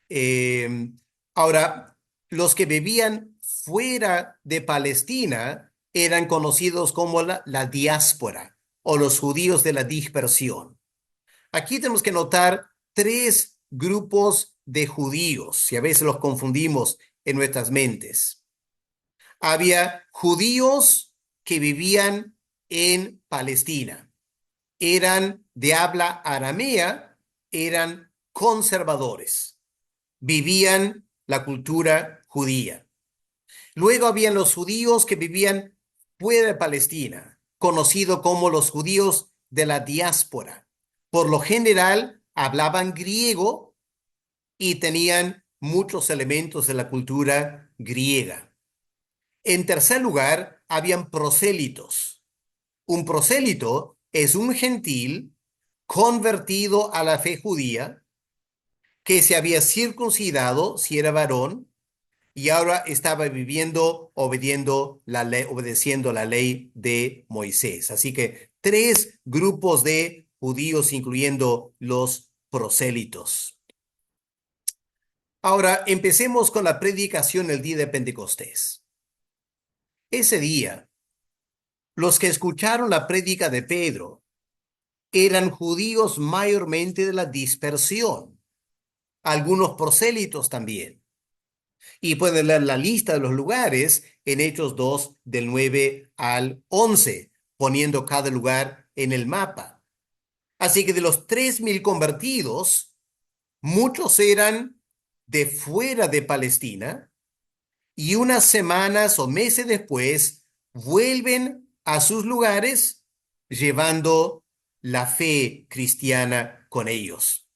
Eh, ahora, los que vivían fuera de Palestina eran conocidos como la diáspora o los judíos de la dispersión. Aquí tenemos que notar tres grupos de judíos, y a veces los confundimos en nuestras mentes. Había judíos que vivían en Palestina, eran de habla aramea, eran conservadores, vivían la cultura judía. Luego habían los judíos que vivían fuera de Palestina, conocidos como los judíos de la diáspora. Por lo general, hablaban griego y tenían muchos elementos de la cultura griega. En tercer lugar, habían prosélitos. Un prosélito es un gentil convertido a la fe judía que se había circuncidado si era varón y ahora estaba viviendo obedeciendo la ley de Moisés. Así que tres grupos de judíos, incluyendo los prosélitos. Ahora, empecemos con la predicación el día de Pentecostés. Ese día, los que escucharon la prédica de Pedro eran judíos mayormente de la dispersión, algunos prosélitos también. Y pueden leer la lista de los lugares en Hechos 2 del 9 al 11, poniendo cada lugar en el mapa. Así que de los 3.000 convertidos, muchos eran de fuera de Palestina y unas semanas o meses después vuelven a sus lugares llevando la fe cristiana con ellos.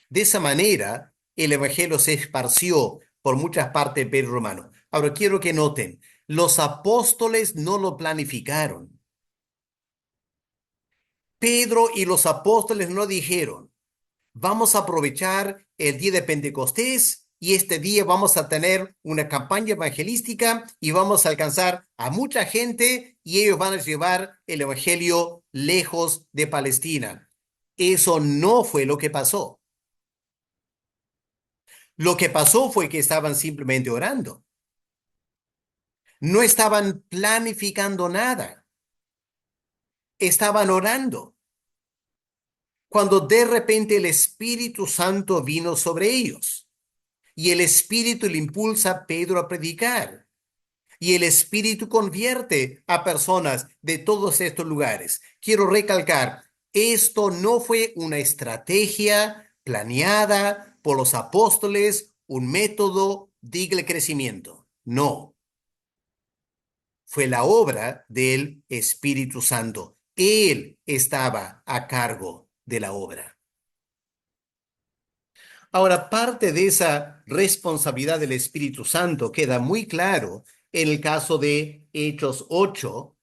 De esa manera, el evangelio se esparció por muchas partes del Imperio Romano. Ahora quiero que noten, los apóstoles no lo planificaron. Pedro y los apóstoles no dijeron, vamos a aprovechar el día de Pentecostés y este día vamos a tener una campaña evangelística y vamos a alcanzar a mucha gente y ellos van a llevar el evangelio lejos de Palestina. Eso no fue lo que pasó. Lo que pasó fue que estaban simplemente orando. No estaban planificando nada, estaban orando. Cuando de repente el Espíritu Santo vino sobre ellos y el Espíritu le impulsa a Pedro a predicar. Y el Espíritu convierte a personas de todos estos lugares. Quiero recalcar, esto no fue una estrategia planeada por los apóstoles, un método de crecimiento. No, fue la obra del Espíritu Santo. Él estaba a cargo de la obra. Ahora, parte de esa responsabilidad del Espíritu Santo queda muy claro en el caso de Hechos 8.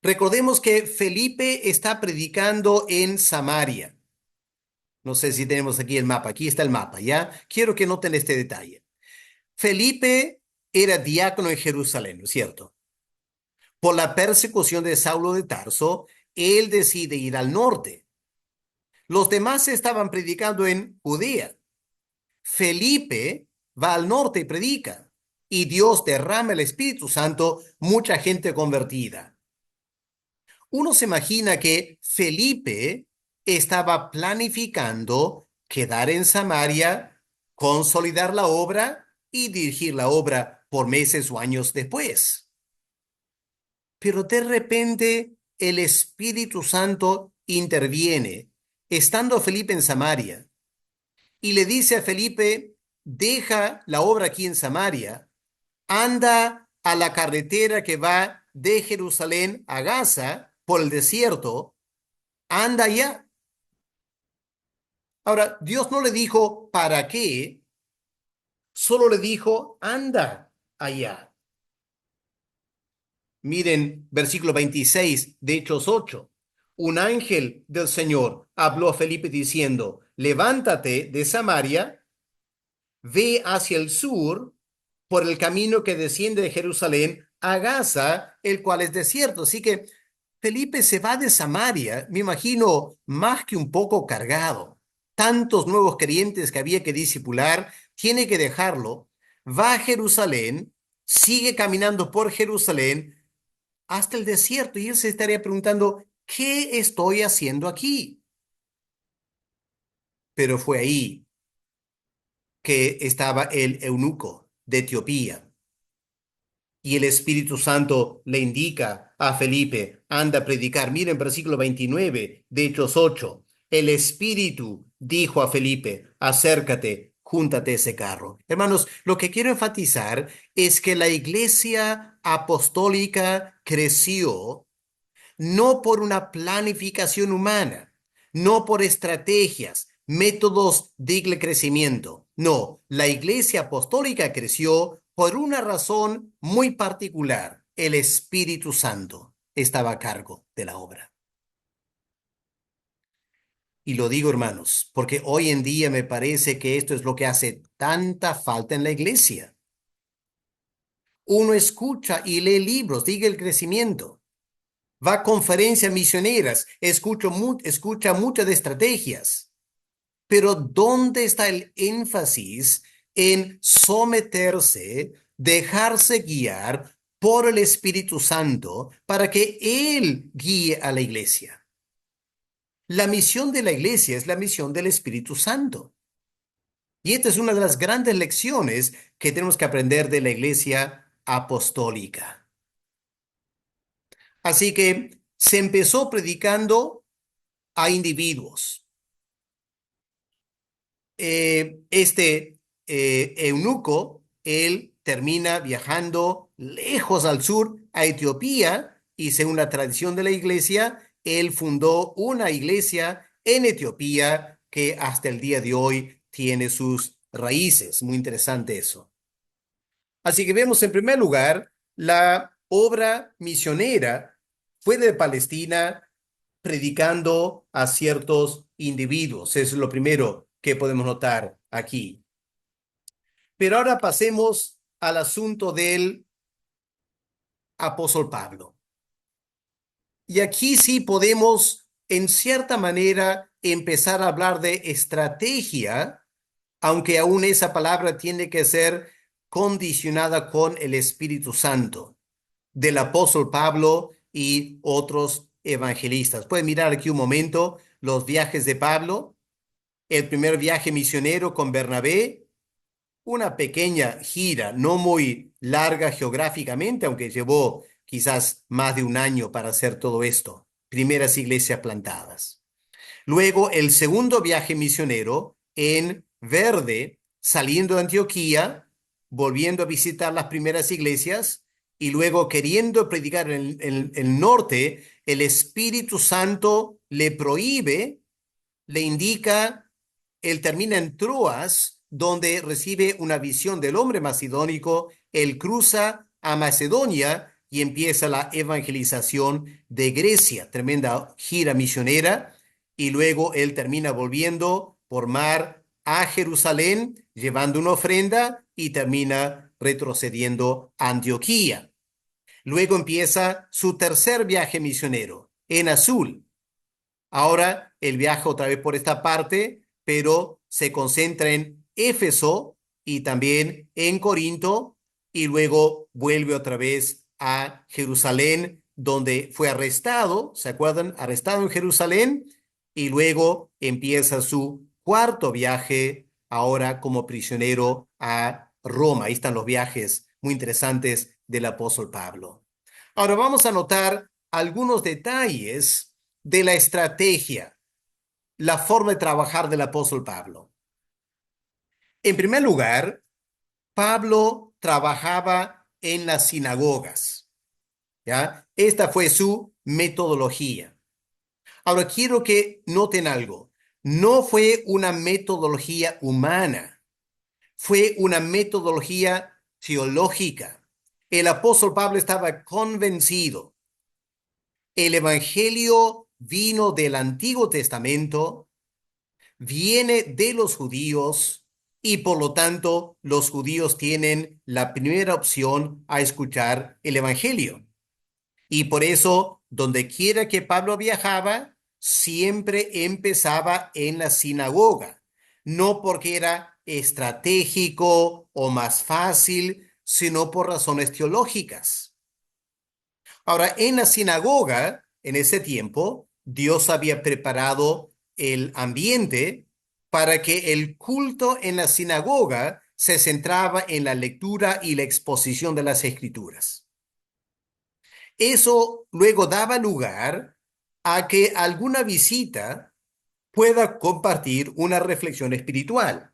Recordemos que Felipe está predicando en Samaria. No sé si tenemos aquí el mapa. Aquí está el mapa, ¿ya? Quiero que noten este detalle. Felipe era diácono en Jerusalén, ¿no es cierto? Por la persecución de Saulo de Tarso, él decide ir al norte. Los demás estaban predicando en Judea. Felipe va al norte y predica. Y Dios derrama el Espíritu Santo, mucha gente convertida. Uno se imagina que Felipe estaba planificando quedar en Samaria, consolidar la obra y dirigir la obra por meses o años después. Pero de repente el Espíritu Santo interviene, estando Felipe en Samaria, y le dice a Felipe, deja la obra aquí en Samaria, anda a la carretera que va de Jerusalén a Gaza por el desierto, anda allá. Ahora, Dios no le dijo para qué, solo le dijo, anda allá. Miren, versículo 26 de Hechos 8. Un ángel del Señor habló a Felipe diciendo, levántate de Samaria, ve hacia el sur por el camino que desciende de Jerusalén a Gaza, el cual es desierto. Así que Felipe se va de Samaria, me imagino, más que un poco cargado. Tantos nuevos creyentes que había que discipular, tiene que dejarlo. Va a Jerusalén, sigue caminando por Jerusalén hasta el desierto y él se estaría preguntando, ¿qué estoy haciendo aquí? Pero fue ahí que estaba el eunuco de Etiopía. Y el Espíritu Santo le indica a Felipe, anda a predicar. Miren, versículo 29 de Hechos 8. El Espíritu dijo a Felipe, acércate, júntate a ese carro. Hermanos, lo que quiero enfatizar es que la iglesia apostólica creció no por una planificación humana, no por estrategias, métodos de crecimiento. No, la iglesia apostólica creció por una razón muy particular. El Espíritu Santo estaba a cargo de la obra. Y lo digo, hermanos, porque hoy en día me parece que esto es lo que hace tanta falta en la iglesia. Uno escucha y lee libros, diga el crecimiento. Va a conferencias misioneras, escucha muchas de estrategias, pero ¿dónde está el énfasis en someterse, dejarse guiar por el Espíritu Santo para que Él guíe a la iglesia? La misión de la iglesia es la misión del Espíritu Santo. Y esta es una de las grandes lecciones que tenemos que aprender de la iglesia apostólica. Así que se empezó predicando a individuos. Eunuco, él termina viajando lejos al sur, a Etiopía, y según la tradición de la iglesia, él fundó una iglesia en Etiopía que hasta el día de hoy tiene sus raíces. Muy interesante eso. Así que vemos en primer lugar la obra misionera fue de Palestina predicando a ciertos individuos. Eso es lo primero que podemos notar aquí. Pero ahora pasemos al asunto del apóstol Pablo. Y aquí sí podemos, en cierta manera, empezar a hablar de estrategia, aunque aún esa palabra tiene que ser condicionada con el Espíritu Santo del apóstol Pablo y otros evangelistas. Pueden mirar aquí un momento los viajes de Pablo, el primer viaje misionero con Bernabé, una pequeña gira, no muy larga geográficamente, aunque llevó quizás más de un año para hacer todo esto. Primeras iglesias plantadas. Luego el segundo viaje misionero en verde, saliendo de Antioquía, volviendo a visitar las primeras iglesias y luego queriendo predicar en el norte, el Espíritu Santo le prohíbe, le indica, él termina en Troas, donde recibe una visión del hombre macedónico, él cruza a Macedonia y empieza la evangelización de Grecia, tremenda gira misionera, y luego él termina volviendo por mar a Jerusalén, llevando una ofrenda y termina retrocediendo a Antioquía. Luego empieza su tercer viaje misionero en azul. Ahora el viaje otra vez por esta parte, pero se concentra en Éfeso y también en Corinto y luego vuelve otra vez a Jerusalén, donde fue arrestado, ¿se acuerdan? Arrestado en Jerusalén y luego empieza su cuarto viaje ahora como prisionero a Roma. Ahí están los viajes muy interesantes del apóstol Pablo. Ahora vamos a notar algunos detalles de la estrategia, la forma de trabajar del apóstol Pablo. En primer lugar, Pablo trabajaba en las sinagogas, ¿ya? Esta fue su metodología. Ahora quiero que noten algo. No fue una metodología humana, fue una metodología teológica. El apóstol Pablo estaba convencido. El evangelio vino del Antiguo Testamento, viene de los judíos y por lo tanto los judíos tienen la primera opción a escuchar el evangelio. Y por eso, donde quiera que Pablo viajaba, siempre empezaba en la sinagoga, no porque era estratégico o más fácil, sino por razones teológicas. Ahora, en la sinagoga, en ese tiempo, Dios había preparado el ambiente para que el culto en la sinagoga se centraba en la lectura y la exposición de las escrituras. Eso luego daba lugar a que alguna visita pueda compartir una reflexión espiritual.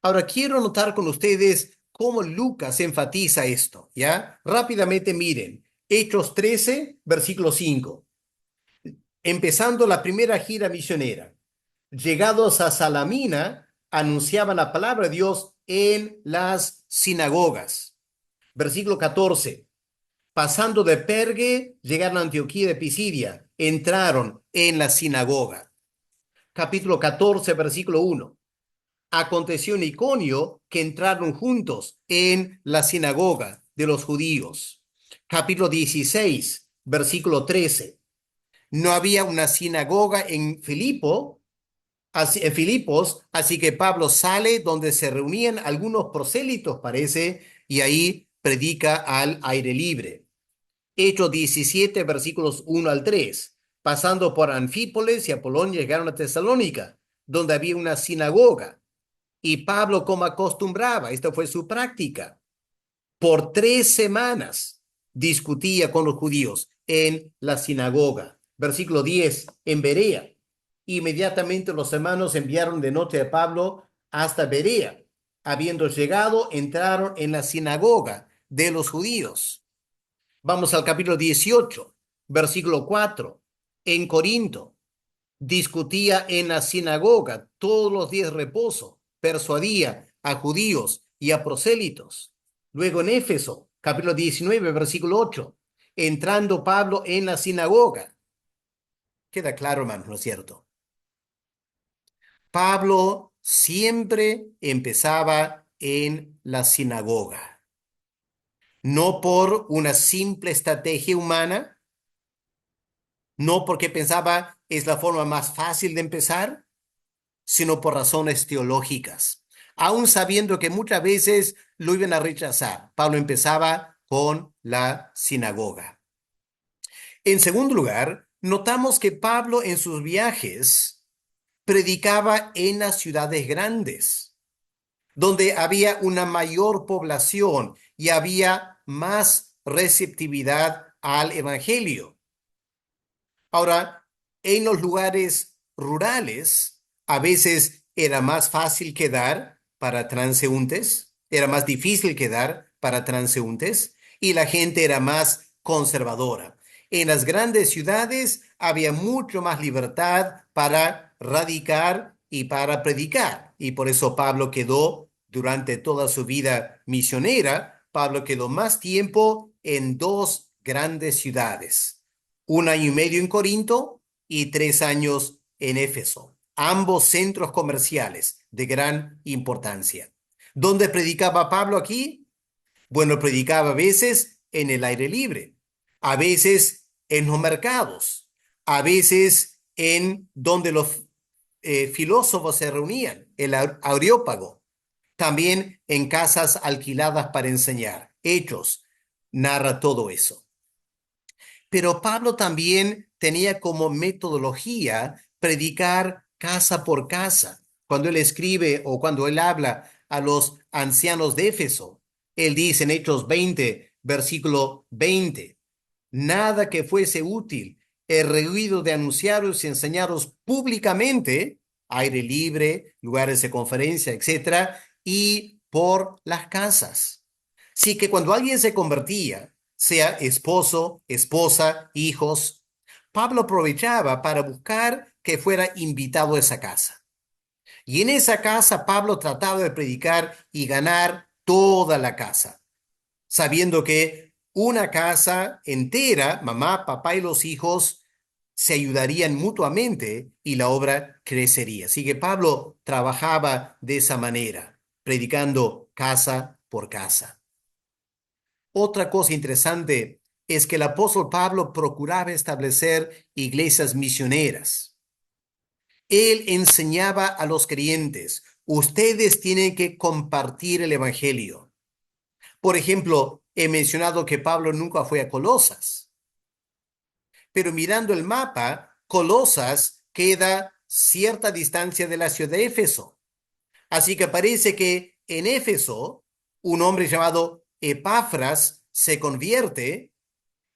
Ahora, quiero notar con ustedes cómo Lucas enfatiza esto, ¿ya? Rápidamente miren, Hechos 13, versículo 5. Empezando la primera gira misionera, llegados a Salamina, anunciaban la palabra de Dios en las sinagogas. Versículo 14. Pasando de Pergue, llegaron a Antioquía de Pisidia, entraron en la sinagoga. Capítulo 14, versículo 1. Aconteció en Iconio que entraron juntos en la sinagoga de los judíos. Capítulo 16, versículo 13. No había una sinagoga en Filipos, así que Pablo sale donde se reunían algunos prosélitos, parece, y ahí predica al aire libre. Hechos 17, versículos 1 al 3. Pasando por Anfípolis y Apolonia, llegaron a Tesalónica, donde había una sinagoga. Y Pablo, como acostumbraba, esta fue su práctica, por 3 semanas discutía con los judíos en la sinagoga. Versículo 10, en Berea. Inmediatamente los hermanos enviaron de noche a Pablo hasta Berea. Habiendo llegado, entraron en la sinagoga de los judíos. Vamos al capítulo 18, versículo 4. En Corinto, discutía en la sinagoga todos los días de reposo, persuadía a judíos y a prosélitos. Luego en Éfeso, capítulo 19, versículo 8, entrando Pablo en la sinagoga. Queda claro, hermano, ¿no es cierto? Pablo siempre empezaba en la sinagoga, no por una simple estrategia humana, no porque pensaba es la forma más fácil de empezar, sino por razones teológicas. aún sabiendo que muchas veces lo iban a rechazar. Pablo empezaba con la sinagoga. En segundo lugar, notamos que Pablo en sus viajes predicaba en las ciudades grandes, donde había una mayor población y había más receptividad al evangelio. Ahora, en los lugares rurales, a veces era más fácil quedar para transeúntes, era más difícil quedar para transeúntes y la gente era más conservadora. En las grandes ciudades había mucho más libertad para radicar y para predicar. Y por eso Pablo quedó durante toda su vida misionera, Pablo quedó más tiempo en dos grandes ciudades. 1 año y medio en Corinto y 3 años en Éfeso, ambos centros comerciales de gran importancia. ¿Dónde predicaba Pablo aquí? Bueno, predicaba a veces en el aire libre, a veces en los mercados, a veces en donde los filósofos se reunían, el Areópago, también en casas alquiladas para enseñar. Hechos narra todo eso. Pero Pablo también tenía como metodología predicar casa por casa. Cuando él escribe o cuando él habla a los ancianos de Éfeso, él dice en Hechos 20, versículo 20, nada que fuese útil, el ruido de anunciaros y enseñaros públicamente, aire libre, lugares de conferencia, etcétera, y por las casas. Así que cuando alguien se convertía, sea esposo, esposa, hijos, Pablo aprovechaba para buscar que fuera invitado a esa casa. Y en esa casa Pablo trataba de predicar y ganar toda la casa, sabiendo que una casa entera, mamá, papá y los hijos, se ayudarían mutuamente y la obra crecería. Así que Pablo trabajaba de esa manera, predicando casa por casa. Otra cosa interesante es que el apóstol Pablo procuraba establecer iglesias misioneras. Él enseñaba a los creyentes, ustedes tienen que compartir el evangelio. Por ejemplo, he mencionado que Pablo nunca fue a Colosas, pero mirando el mapa, Colosas queda cierta distancia de la ciudad de Éfeso. Así que parece que en Éfeso, un hombre llamado Epafras se convierte.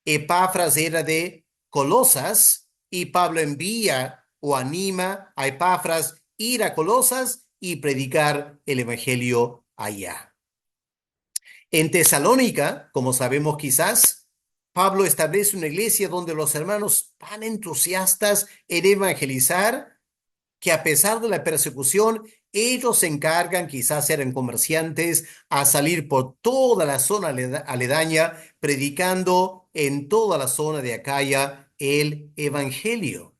Epafras era de Colosas y Pablo envía o anima a Epafras ir a Colosas y predicar el evangelio allá. En Tesalónica, como sabemos quizás, Pablo establece una iglesia donde los hermanos tan entusiastas en evangelizar que a pesar de la persecución, ellos se encargan, quizás eran comerciantes, a salir por toda la zona aledaña, predicando en toda la zona de Acaya el evangelio.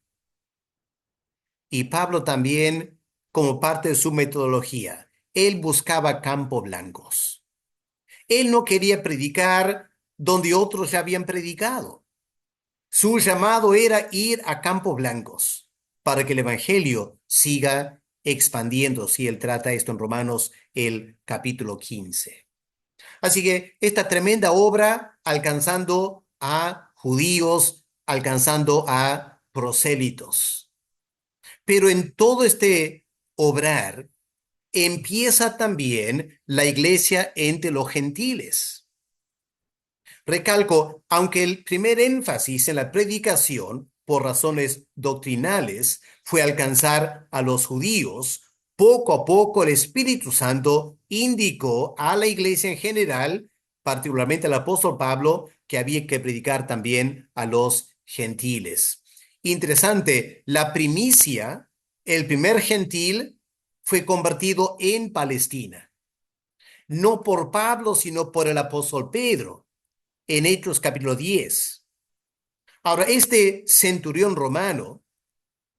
Y Pablo también, como parte de su metodología, él buscaba campos blancos. Él no quería predicar donde otros ya habían predicado. Su llamado era ir a campos blancos para que el evangelio siga expandiendo. Si él trata esto en Romanos, el capítulo 15. Así que esta tremenda obra alcanzando a judíos, alcanzando a prosélitos. Pero en todo este obrar empieza también la iglesia entre los gentiles. Recalco, aunque el primer énfasis en la predicación, por razones doctrinales, fue alcanzar a los judíos, poco a poco el Espíritu Santo indicó a la iglesia en general, particularmente al apóstol Pablo, que había que predicar también a los gentiles. Interesante, la primicia, el primer gentil, fue convertido en Palestina, no por Pablo, sino por el apóstol Pedro en Hechos capítulo 10. Ahora, este centurión romano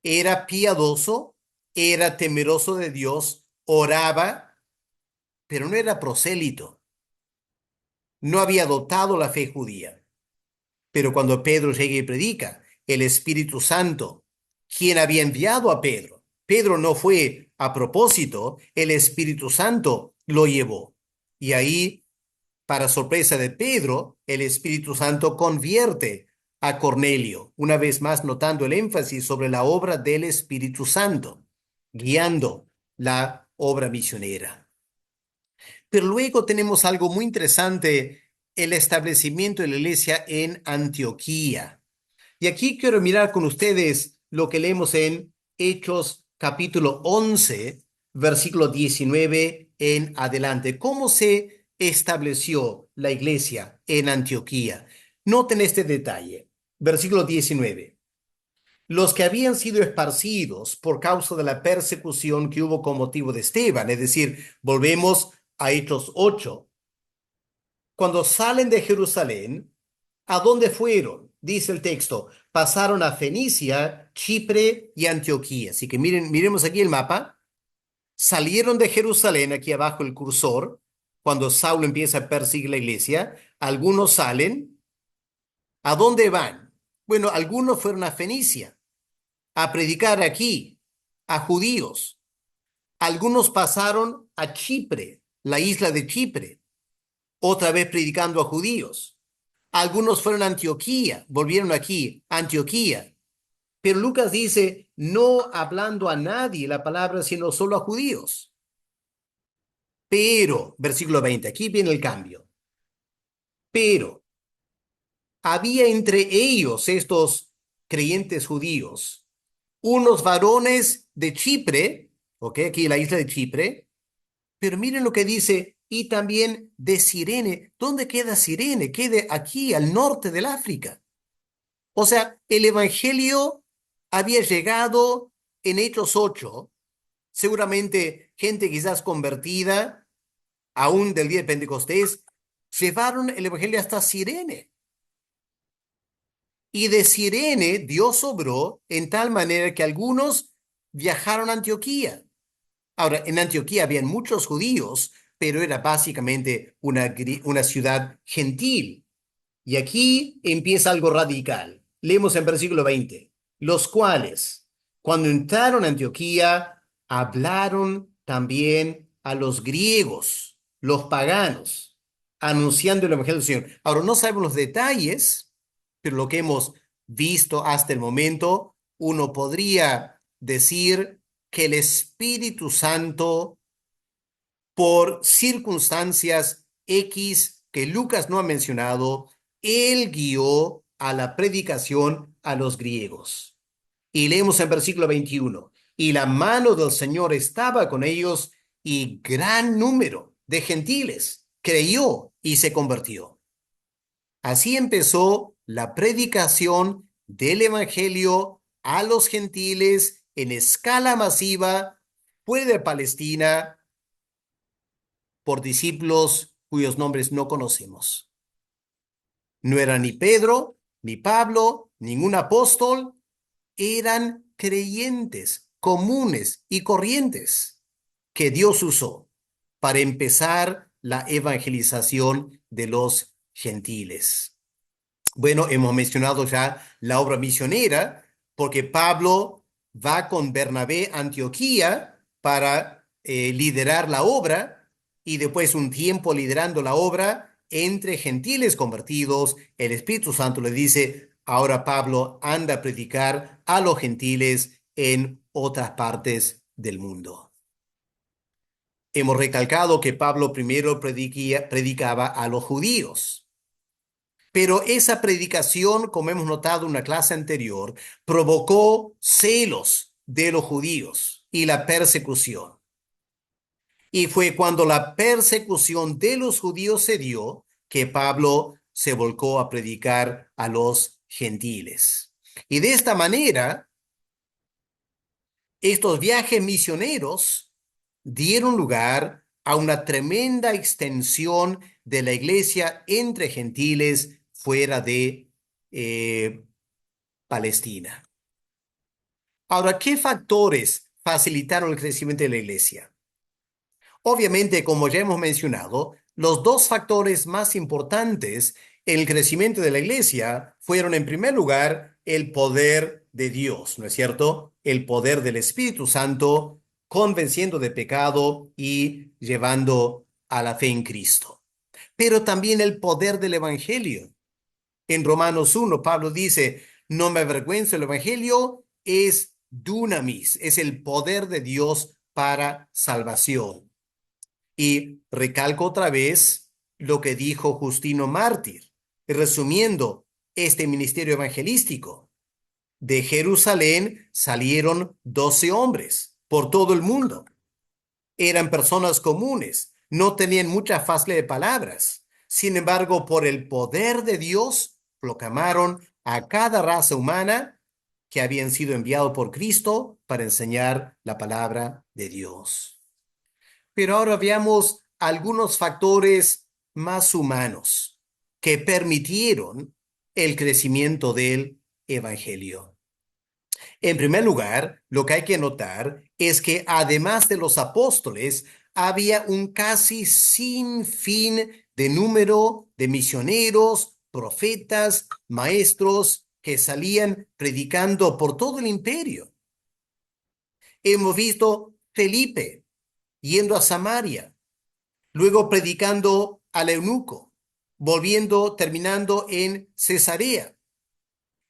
era piadoso, era temeroso de Dios, oraba, pero no era prosélito, no había adoptado la fe judía. Pero cuando Pedro llega y predica, el Espíritu Santo, quien había enviado a Pedro, Pedro no fue a propósito, el Espíritu Santo lo llevó. Y ahí, para sorpresa de Pedro, el Espíritu Santo convierte a Cornelio, una vez más notando el énfasis sobre la obra del Espíritu Santo, guiando la obra misionera. Pero luego tenemos algo muy interesante, el establecimiento de la iglesia en Antioquía. Y aquí quiero mirar con ustedes lo que leemos en Hechos capítulo 11, versículo 19 en adelante. ¿Cómo se estableció la iglesia en Antioquía? Noten este detalle. Versículo 19. Los que habían sido esparcidos por causa de la persecución que hubo con motivo de Esteban, es decir, volvemos a Hechos 8. Cuando salen de Jerusalén, ¿a dónde fueron? Dice el texto, pasaron a Fenicia, Chipre y Antioquía. Así que miremos aquí el mapa. Salieron de Jerusalén, aquí abajo el cursor, cuando Saulo empieza a perseguir la iglesia. Algunos salen. ¿A dónde van? Bueno, algunos fueron a Fenicia, a predicar aquí, a judíos. Algunos pasaron a Chipre, la isla de Chipre, otra vez predicando a judíos. Algunos fueron a Antioquía, volvieron aquí, a Antioquía. Pero Lucas dice, no hablando a nadie la palabra, sino solo a judíos. Pero, versículo 20, aquí viene el cambio. Pero había entre ellos, estos creyentes judíos, unos varones de Chipre, ok, aquí la isla de Chipre, pero miren lo que dice, y también de Cirene. ¿Dónde queda Cirene? Queda aquí, al norte del África. O sea, el evangelio había llegado en Hechos 8, seguramente gente quizás convertida, aún del día de Pentecostés, llevaron el evangelio hasta Cirene. Y de Cirene Dios obró en tal manera que algunos viajaron a Antioquía. Ahora, en Antioquía habían muchos judíos, pero era básicamente una ciudad gentil. Y aquí empieza algo radical. Leemos en versículo 20. Los cuales, cuando entraron a Antioquía, hablaron también a los griegos, los paganos, anunciando el evangelio del Señor. Ahora, no sabemos los detalles, pero lo que hemos visto hasta el momento, uno podría decir que el Espíritu Santo, por circunstancias X que Lucas no ha mencionado, él guió a la predicación a los griegos. Y leemos en versículo 21, y la mano del Señor estaba con ellos y gran número de gentiles creyó y se convirtió. Así empezó la predicación del evangelio a los gentiles en escala masiva fuera de Palestina por discípulos cuyos nombres no conocemos. No era ni Pedro, ni Pablo, ningún apóstol, eran creyentes comunes y corrientes que Dios usó para empezar la evangelización de los gentiles. Bueno, hemos mencionado ya la obra misionera, porque Pablo va con Bernabé a Antioquía para liderar la obra y después un tiempo liderando la obra entre gentiles convertidos, el Espíritu Santo le dice, ahora Pablo anda a predicar a los gentiles en otras partes del mundo. Hemos recalcado que Pablo primero predicaba a los judíos. Pero esa predicación, como hemos notado en una clase anterior, provocó celos de los judíos y la persecución. Y fue cuando la persecución de los judíos se dio que Pablo se volcó a predicar a los gentiles. Y de esta manera, estos viajes misioneros dieron lugar a una tremenda extensión de la iglesia entre gentiles fuera de eh, Palestina. Ahora, ¿qué factores facilitaron el crecimiento de la iglesia? Obviamente, como ya hemos mencionado, los dos factores más importantes el crecimiento de la iglesia fueron en primer lugar el poder de Dios, ¿no es cierto? El poder del Espíritu Santo convenciendo de pecado y llevando a la fe en Cristo. Pero también el poder del Evangelio. En Romanos 1, Pablo dice, no me avergüenzo, el Evangelio es dunamis, es el poder de Dios para salvación. Y recalco otra vez lo que dijo Justino Mártir, resumiendo este ministerio evangelístico. De Jerusalén salieron 12 hombres por todo el mundo. Eran personas comunes, no tenían mucha facilidad de palabras. Sin embargo, por el poder de Dios, proclamaron a cada raza humana que habían sido enviados por Cristo para enseñar la palabra de Dios. Pero ahora veamos algunos factores más humanos que permitieron el crecimiento del Evangelio. En primer lugar, lo que hay que notar es que además de los apóstoles, había un casi sin fin de número de misioneros, profetas, maestros que salían predicando por todo el imperio. Hemos visto Felipe yendo a Samaria, luego predicando al eunuco, terminando en Cesarea.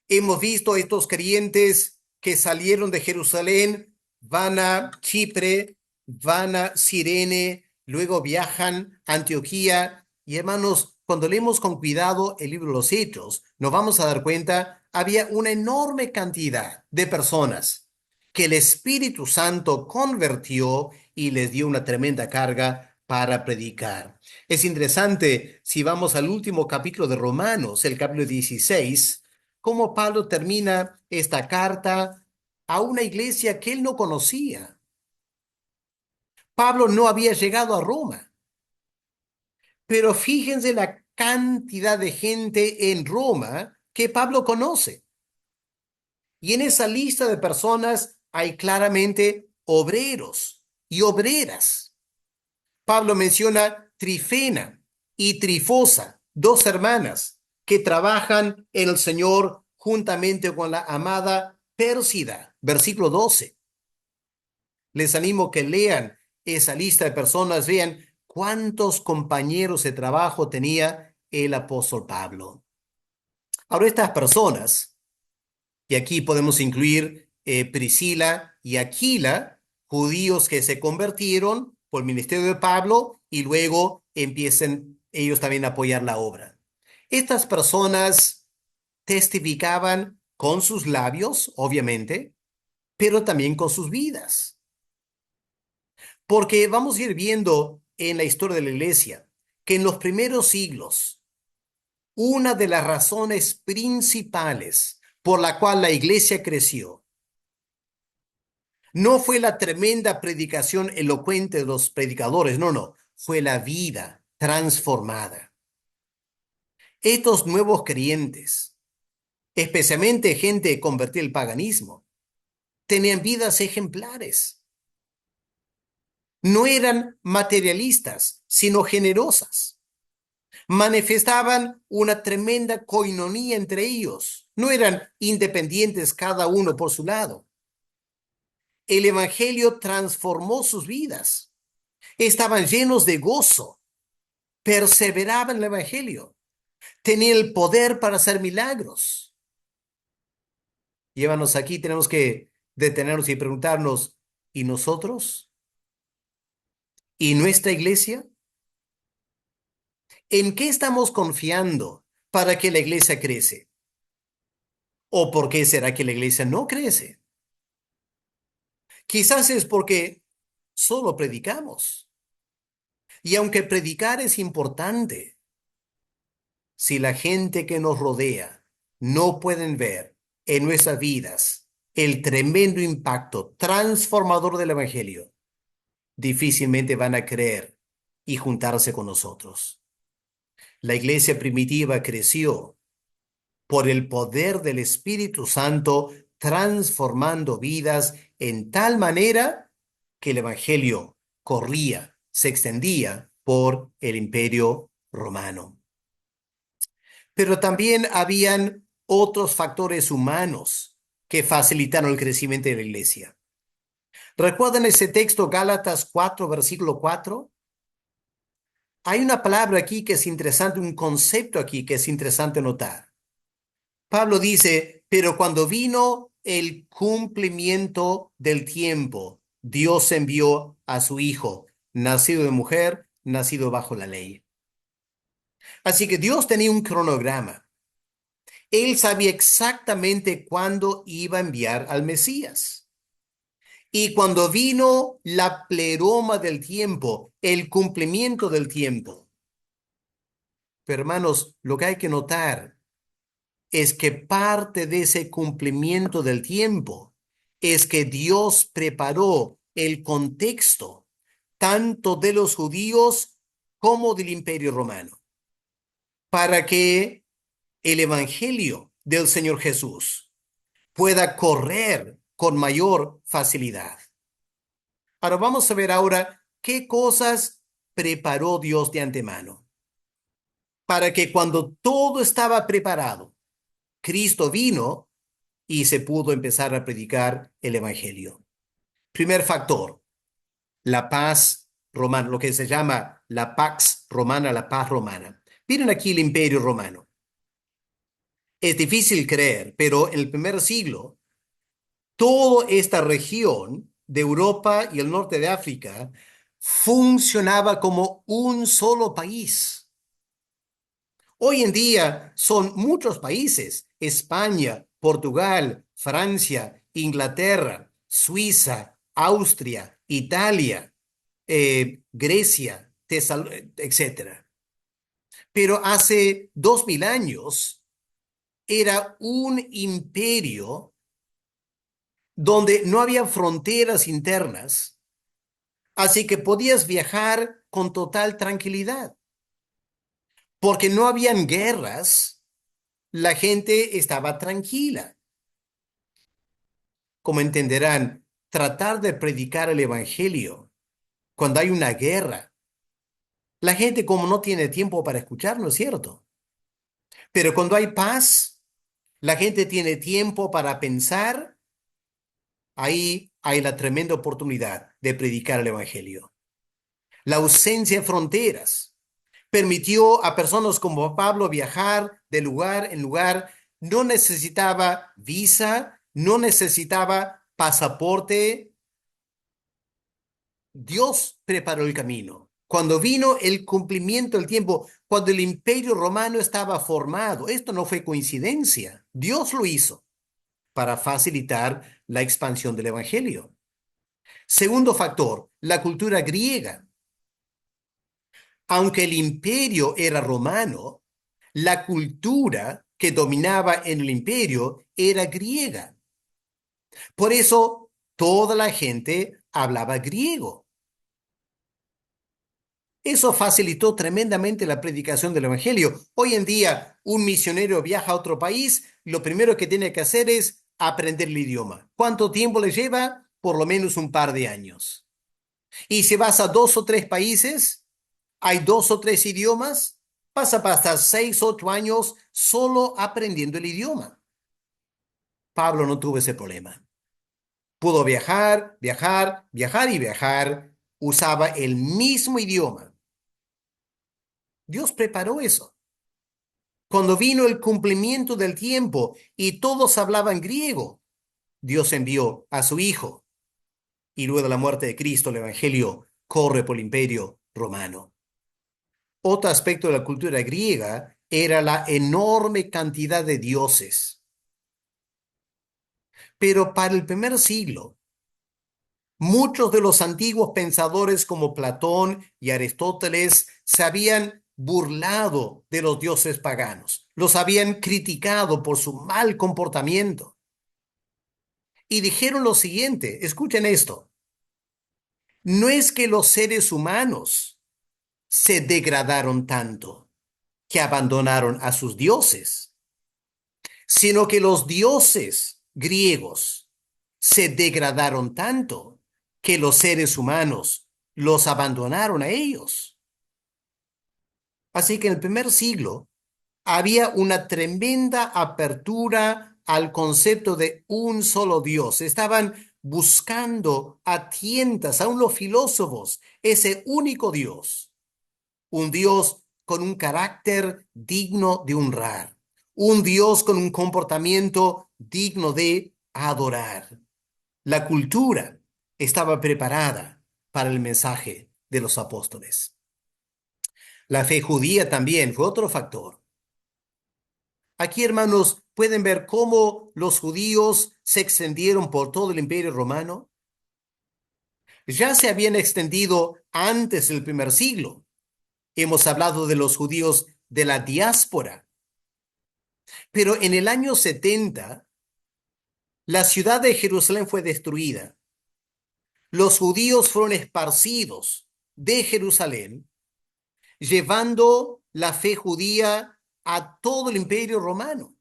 Hemos visto estos creyentes que salieron de Jerusalén, van a Chipre, van a Cirene, luego viajan a Antioquía. Y hermanos, cuando leemos con cuidado el libro de los Hechos, nos vamos a dar cuenta, había una enorme cantidad de personas que el Espíritu Santo convirtió y les dio una tremenda carga para predicar. Es interesante, si vamos al último capítulo de Romanos, el capítulo 16, cómo Pablo termina esta carta a una iglesia que él no conocía. Pablo no había llegado a Roma, pero fíjense la cantidad de gente en Roma que Pablo conoce. Y en esa lista de personas hay claramente obreros y obreras. Pablo menciona Trifena y Trifosa, dos hermanas que trabajan en el Señor juntamente con la amada Pérsida, versículo 12. Les animo que lean esa lista de personas, vean cuántos compañeros de trabajo tenía el apóstol Pablo. Ahora, estas personas, y aquí podemos incluir Priscila y Aquila, judíos que se convirtieron por el ministerio de Pablo y luego empiezan ellos también a apoyar la obra. Estas personas testificaban con sus labios, obviamente, pero también con sus vidas. Porque vamos a ir viendo en la historia de la iglesia que en los primeros siglos, una de las razones principales por la cual la iglesia creció no fue la tremenda predicación elocuente de los predicadores, no, fue la vida transformada. Estos nuevos creyentes, especialmente gente convertida al paganismo, tenían vidas ejemplares. No eran materialistas, sino generosas. Manifestaban una tremenda coinonía entre ellos. No eran independientes cada uno por su lado. El evangelio transformó sus vidas. Estaban llenos de gozo. Perseveraban en el evangelio. Tenían el poder para hacer milagros. Llévanos aquí, tenemos que detenernos y preguntarnos, ¿y nosotros? ¿Y nuestra iglesia? ¿En qué estamos confiando para que la iglesia crece? ¿O por qué será que la iglesia no crece? Quizás es porque solo predicamos. Y aunque predicar es importante, si la gente que nos rodea no pueden ver en nuestras vidas el tremendo impacto transformador del Evangelio, difícilmente van a creer y juntarse con nosotros. La iglesia primitiva creció por el poder del Espíritu Santo, transformando vidas en tal manera que el Evangelio corría, se extendía por el Imperio Romano. Pero también habían otros factores humanos que facilitaron el crecimiento de la iglesia. ¿Recuerdan ese texto, Gálatas 4, versículo 4? Hay una palabra aquí que es interesante, un concepto aquí que es interesante notar. Pablo dice, pero cuando vino el cumplimiento del tiempo, Dios envió a su Hijo, nacido de mujer, nacido bajo la ley. Así que Dios tenía un cronograma. Él sabía exactamente cuándo iba a enviar al Mesías. Y cuando vino la pleroma del tiempo, el cumplimiento del tiempo. Pero hermanos, lo que hay que notar es que parte de ese cumplimiento del tiempo es que Dios preparó el contexto tanto de los judíos como del Imperio Romano para que el Evangelio del Señor Jesús pueda correr con mayor facilidad. Ahora vamos a ver ahora qué cosas preparó Dios de antemano para que cuando todo estaba preparado, Cristo vino y se pudo empezar a predicar el Evangelio. Primer factor, la paz romana, lo que se llama la pax romana, la paz romana. Miren aquí el Imperio Romano. Es difícil creer, pero en el primer siglo, toda esta región de Europa y el norte de África funcionaba como un solo país. Hoy en día son muchos países: España, Portugal, Francia, Inglaterra, Suiza, Austria, Italia, Grecia, etcétera. Pero hace 2000 años era un imperio donde no había fronteras internas, así que podías viajar con total tranquilidad, porque no habían guerras, la gente estaba tranquila. Como entenderán, tratar de predicar el evangelio cuando hay una guerra, la gente como no tiene tiempo para escuchar, ¿no es cierto? Pero cuando hay paz, la gente tiene tiempo para pensar, ahí hay la tremenda oportunidad de predicar el evangelio. La ausencia de fronteras permitió a personas como Pablo viajar de lugar en lugar, no necesitaba visa, no necesitaba pasaporte. Dios preparó el camino. Cuando vino el cumplimiento del tiempo, cuando el imperio romano estaba formado, esto no fue coincidencia. Dios lo hizo para facilitar la expansión del evangelio. Segundo factor, la cultura griega. Aunque el imperio era romano, la cultura que dominaba en el imperio era griega. Por eso toda la gente hablaba griego. Eso facilitó tremendamente la predicación del evangelio. Hoy en día, un misionero viaja a otro país, lo primero que tiene que hacer es aprender el idioma. ¿Cuánto tiempo le lleva? Por lo menos un par de años. Y si vas a 2 o 3 países, hay 2 o 3 idiomas, pasa para hasta 6 o 8 años solo aprendiendo el idioma. Pablo no tuvo ese problema. Pudo viajar, viajar, viajar y viajar. Usaba el mismo idioma. Dios preparó eso. Cuando vino el cumplimiento del tiempo y todos hablaban griego, Dios envió a su Hijo. Y luego de la muerte de Cristo, el Evangelio corre por el imperio romano. Otro aspecto de la cultura griega era la enorme cantidad de dioses. Pero para el primer siglo, muchos de los antiguos pensadores como Platón y Aristóteles se habían burlado de los dioses paganos, los habían criticado por su mal comportamiento y dijeron lo siguiente: escuchen esto, no es que los seres humanos se degradaron tanto que abandonaron a sus dioses, sino que los dioses griegos se degradaron tanto que los seres humanos los abandonaron a ellos. Así que en el primer siglo había una tremenda apertura al concepto de un solo Dios. Estaban buscando a tientas, aún los filósofos, ese único Dios, un Dios con un carácter digno de honrar, un Dios con un comportamiento digno de adorar. La cultura estaba preparada para el mensaje de los apóstoles. La fe judía también fue otro factor. Aquí, hermanos, pueden ver cómo los judíos se extendieron por todo el Imperio Romano. Ya se habían extendido antes del primer siglo. Hemos hablado de los judíos de la diáspora. Pero en el año 70, la ciudad de Jerusalén fue destruida. Los judíos fueron esparcidos de Jerusalén, llevando la fe judía a todo el Imperio Romano.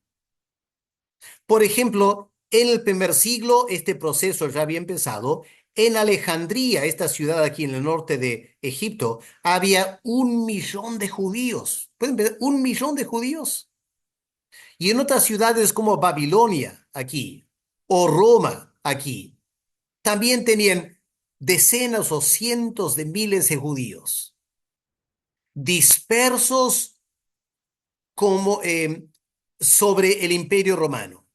Por ejemplo, en el primer siglo, este proceso ya había empezado. En Alejandría, esta ciudad aquí en el norte de Egipto, había 1 millón de judíos. ¿Pueden ver? 1 millón de judíos. Y en otras ciudades como Babilonia, aquí, o Roma, aquí, también tenían decenas o cientos de miles de judíos dispersos como sobre el Imperio Romano.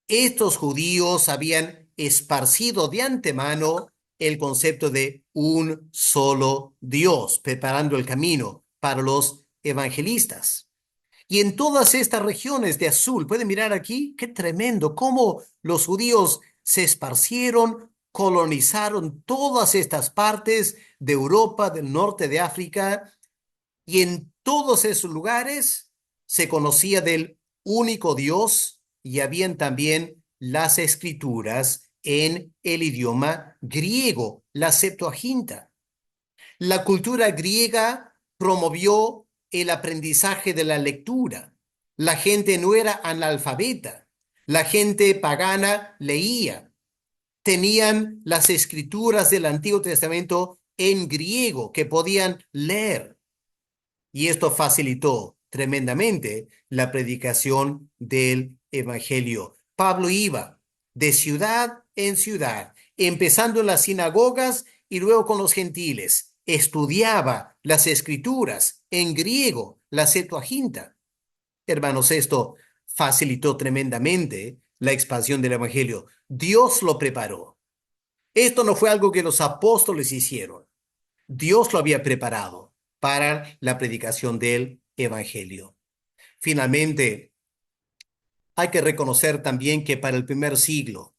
Estos judíos habían esparcido de antemano el concepto de un solo Dios, preparando el camino para los evangelistas. Y en todas estas regiones de azul, pueden mirar aquí, qué tremendo, cómo los judíos se esparcieron, colonizaron todas estas partes de Europa, del norte de África, y en todos esos lugares se conocía del único Dios y habían también las escrituras en el idioma griego, la Septuaginta. La cultura griega promovió el aprendizaje de la lectura. La gente no era analfabeta. La gente pagana leía. Tenían las escrituras del Antiguo Testamento en griego que podían leer. Y esto facilitó tremendamente la predicación del Evangelio. Pablo iba de ciudad en ciudad, empezando en las sinagogas y luego con los gentiles. Estudiaba las escrituras en griego, la Septuaginta. Hermanos, esto facilitó tremendamente la expansión del Evangelio. Dios lo preparó. Esto no fue algo que los apóstoles hicieron. Dios lo había preparado para la predicación del Evangelio. Finalmente, hay que reconocer también que para el primer siglo,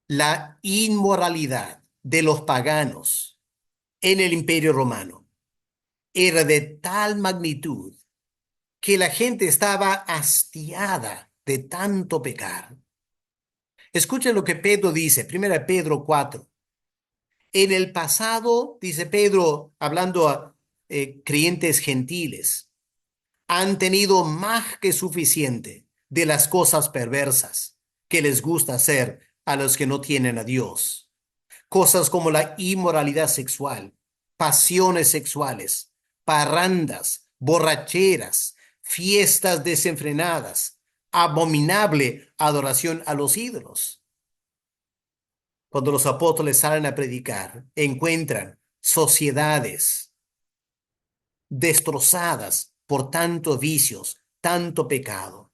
la inmoralidad de los paganos en el Imperio Romano era de tal magnitud que la gente estaba hastiada de tanto pecar. Escuchen lo que Pedro dice, 1 Pedro 4. En el pasado, dice Pedro, hablando a creyentes gentiles, han tenido más que suficiente de las cosas perversas que les gusta hacer a los que no tienen a Dios. Cosas como la inmoralidad sexual, pasiones sexuales, parrandas, borracheras, fiestas desenfrenadas, abominable adoración a los ídolos. Cuando los apóstoles salen a predicar, encuentran sociedades destrozadas por tantos vicios, tanto pecado.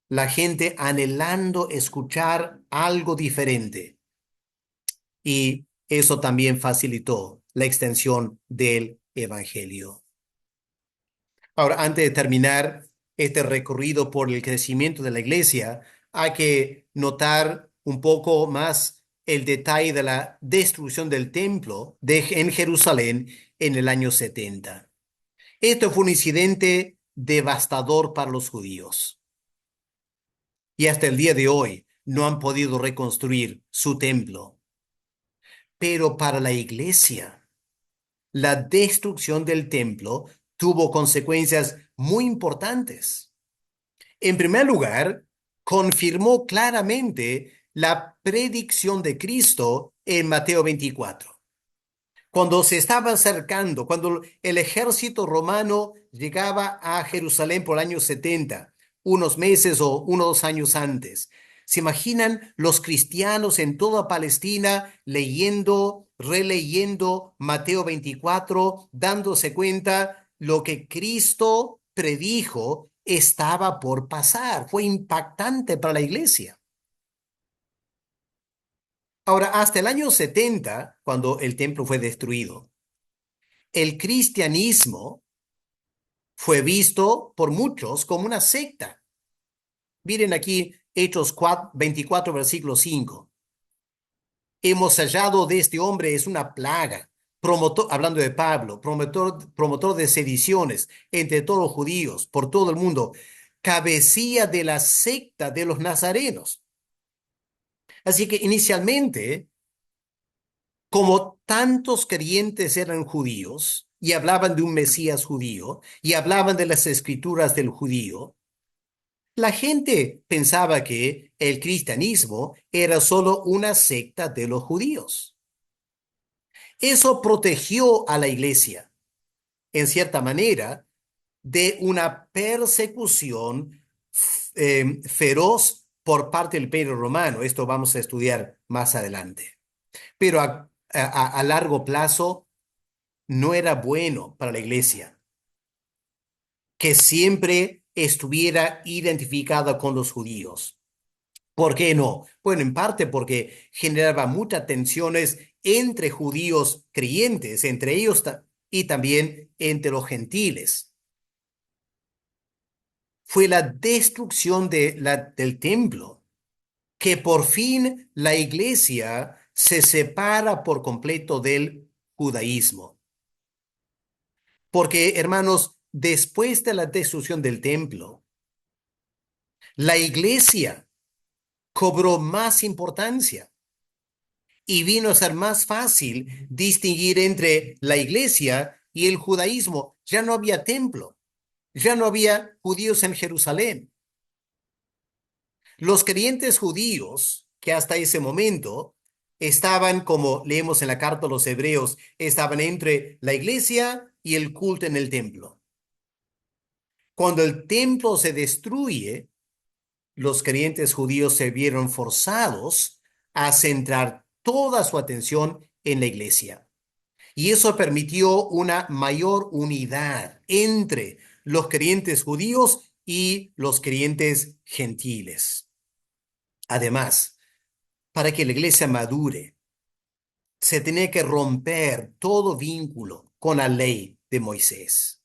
La gente anhelando escuchar algo diferente. Y eso también facilitó la extensión del Evangelio. Ahora, antes de terminar este recorrido por el crecimiento de la iglesia, hay que notar un poco más el detalle de la destrucción del templo en Jerusalén en el año 70. Esto fue un incidente devastador para los judíos. Y hasta el día de hoy no han podido reconstruir su templo. Pero para la iglesia, la destrucción del templo tuvo consecuencias muy importantes. En primer lugar, confirmó claramente la predicción de Cristo en Mateo 24. Cuando se estaba acercando, cuando el ejército romano llegaba a Jerusalén por el año 70, unos meses o unos años antes, ¿se imaginan los cristianos en toda Palestina leyendo, releyendo Mateo 24, dándose cuenta lo que Cristo predijo estaba por pasar? Fue impactante para la iglesia. Ahora, hasta el año 70, cuando el templo fue destruido, el cristianismo fue visto por muchos como una secta. Miren aquí Hechos 24, versículo 5. Hemos hallado de este hombre es una plaga, promotor, hablando de Pablo, promotor de sediciones entre todos los judíos, por todo el mundo, cabecilla de la secta de los nazarenos. Así que inicialmente, como tantos creyentes eran judíos y hablaban de un Mesías judío y hablaban de las escrituras del judío, la gente pensaba que el cristianismo era solo una secta de los judíos. Eso protegió a la iglesia, en cierta manera, de una persecución feroz por parte del Imperio Romano. Esto vamos a estudiar más adelante. Pero a largo plazo no era bueno para la iglesia que siempre estuviera identificada con los judíos. ¿Por qué no? Bueno, en parte porque generaba muchas tensiones entre judíos creyentes, entre ellos y también entre los gentiles. Fue la destrucción del templo que por fin la iglesia se separa por completo del judaísmo. Porque, hermanos, después de la destrucción del templo, la iglesia cobró más importancia y vino a ser más fácil distinguir entre la iglesia y el judaísmo. Ya no había templo, ya no había judíos en Jerusalén. Los creyentes judíos que hasta ese momento estaban, como leemos en la carta a los hebreos, estaban entre la iglesia y el culto en el templo. Cuando el templo se destruye, los creyentes judíos se vieron forzados a centrar toda su atención en la iglesia. Y eso permitió una mayor unidad entre los creyentes judíos y los creyentes gentiles. Además, para que la iglesia madure, se tenía que romper todo vínculo con la ley de Moisés.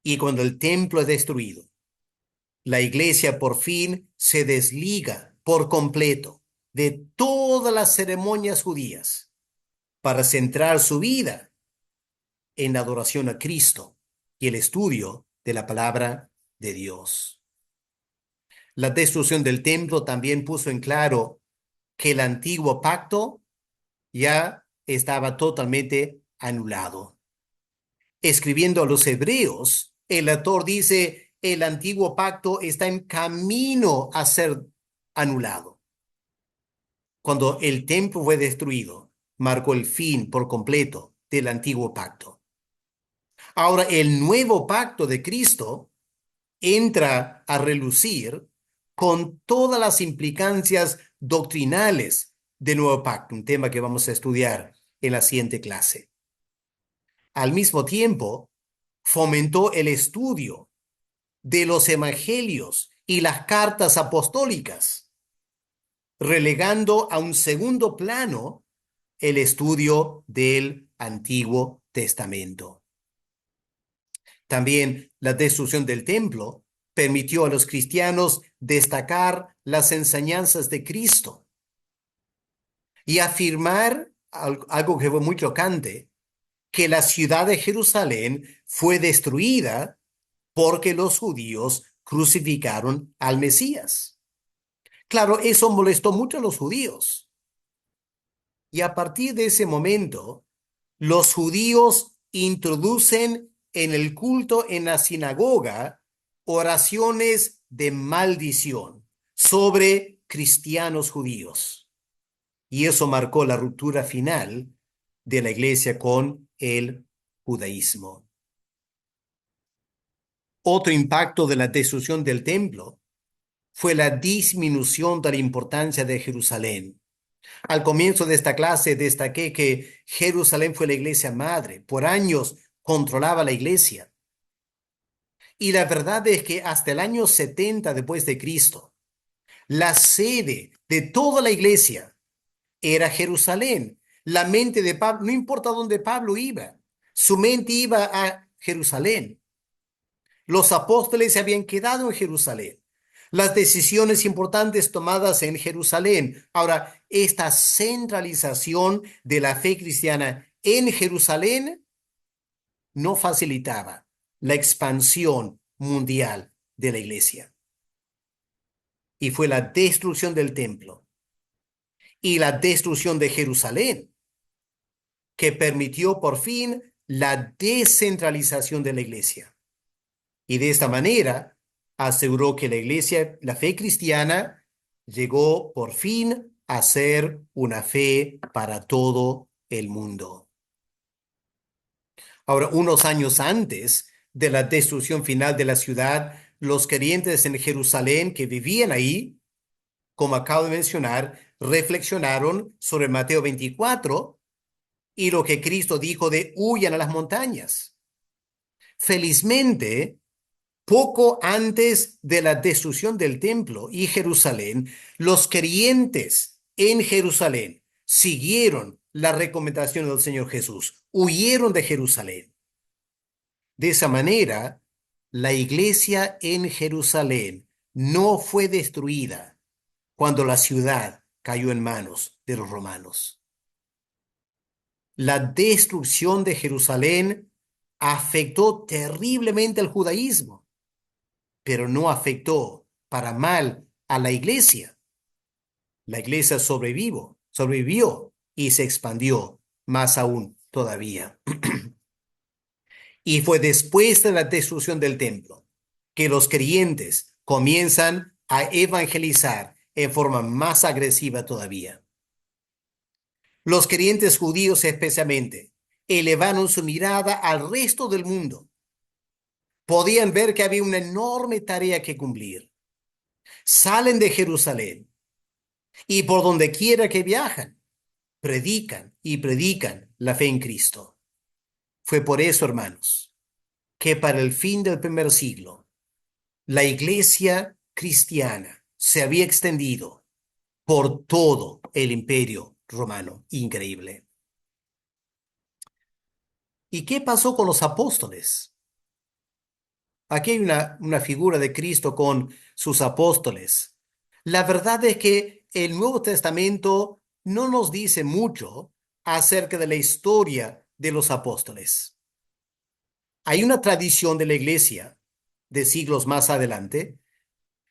Y cuando el templo es destruido, la iglesia por fin se desliga por completo de todas las ceremonias judías para centrar su vida en la adoración a Cristo y el estudio de la palabra de Dios. La destrucción del templo también puso en claro que el antiguo pacto ya estaba totalmente anulado. Escribiendo a los hebreos, el autor dice, el antiguo pacto está en camino a ser anulado. Cuando el templo fue destruido, marcó el fin por completo del antiguo pacto. Ahora, el nuevo pacto de Cristo entra a relucir con todas las implicancias doctrinales del nuevo pacto, un tema que vamos a estudiar en la siguiente clase. Al mismo tiempo, fomentó el estudio de los evangelios y las cartas apostólicas, relegando a un segundo plano el estudio del Antiguo Testamento. También la destrucción del templo permitió a los cristianos destacar las enseñanzas de Cristo y afirmar algo que fue muy chocante, que la ciudad de Jerusalén fue destruida porque los judíos crucificaron al Mesías. Claro, eso molestó mucho a los judíos. Y a partir de ese momento, los judíos introducen en el culto en la sinagoga oraciones de maldición sobre cristianos judíos. Y eso marcó la ruptura final de la iglesia con el judaísmo. Otro impacto de la destrucción del templo fue la disminución de la importancia de Jerusalén. Al comienzo de esta clase destaqué que Jerusalén fue la iglesia madre. Por años controlaba la iglesia. Y la verdad es que hasta el año 70 después de Cristo, la sede de toda la iglesia era Jerusalén. La mente de Pablo, no importa dónde Pablo iba, su mente iba a Jerusalén. Los apóstoles se habían quedado en Jerusalén. Las decisiones importantes tomadas en Jerusalén. Ahora, esta centralización de la fe cristiana en Jerusalén no facilitaba la expansión mundial de la iglesia. Y fue la destrucción del templo y la destrucción de Jerusalén que permitió por fin la descentralización de la iglesia. Y de esta manera aseguró que la iglesia, la fe cristiana, llegó por fin a ser una fe para todo el mundo. Ahora, unos años antes de la destrucción final de la ciudad, los creyentes en Jerusalén que vivían ahí, como acabo de mencionar, reflexionaron sobre Mateo 24 y lo que Cristo dijo de huyan a las montañas. Felizmente, poco antes de la destrucción del templo y Jerusalén, los creyentes en Jerusalén siguieron la recomendación del Señor Jesús, huyeron de Jerusalén. De esa manera, la iglesia en Jerusalén no fue destruida cuando la ciudad cayó en manos de los romanos. La destrucción de Jerusalén afectó terriblemente al judaísmo, pero no afectó para mal a la iglesia. La iglesia sobrevivió y se expandió más aún todavía. Y fue después de la destrucción del templo que los creyentes comienzan a evangelizar en forma más agresiva todavía. Los creyentes judíos especialmente elevaron su mirada al resto del mundo. Podían ver que había una enorme tarea que cumplir. Salen de Jerusalén y por donde quiera que viajan, predican y predican la fe en Cristo. Fue por eso, hermanos, que para el fin del primer siglo, la iglesia cristiana se había extendido por todo el imperio romano. Increíble. ¿Y qué pasó con los apóstoles? Aquí hay una figura de Cristo con sus apóstoles. La verdad es que el Nuevo Testamento no nos dice mucho acerca de la historia de los apóstoles. Hay una tradición de la iglesia de siglos más adelante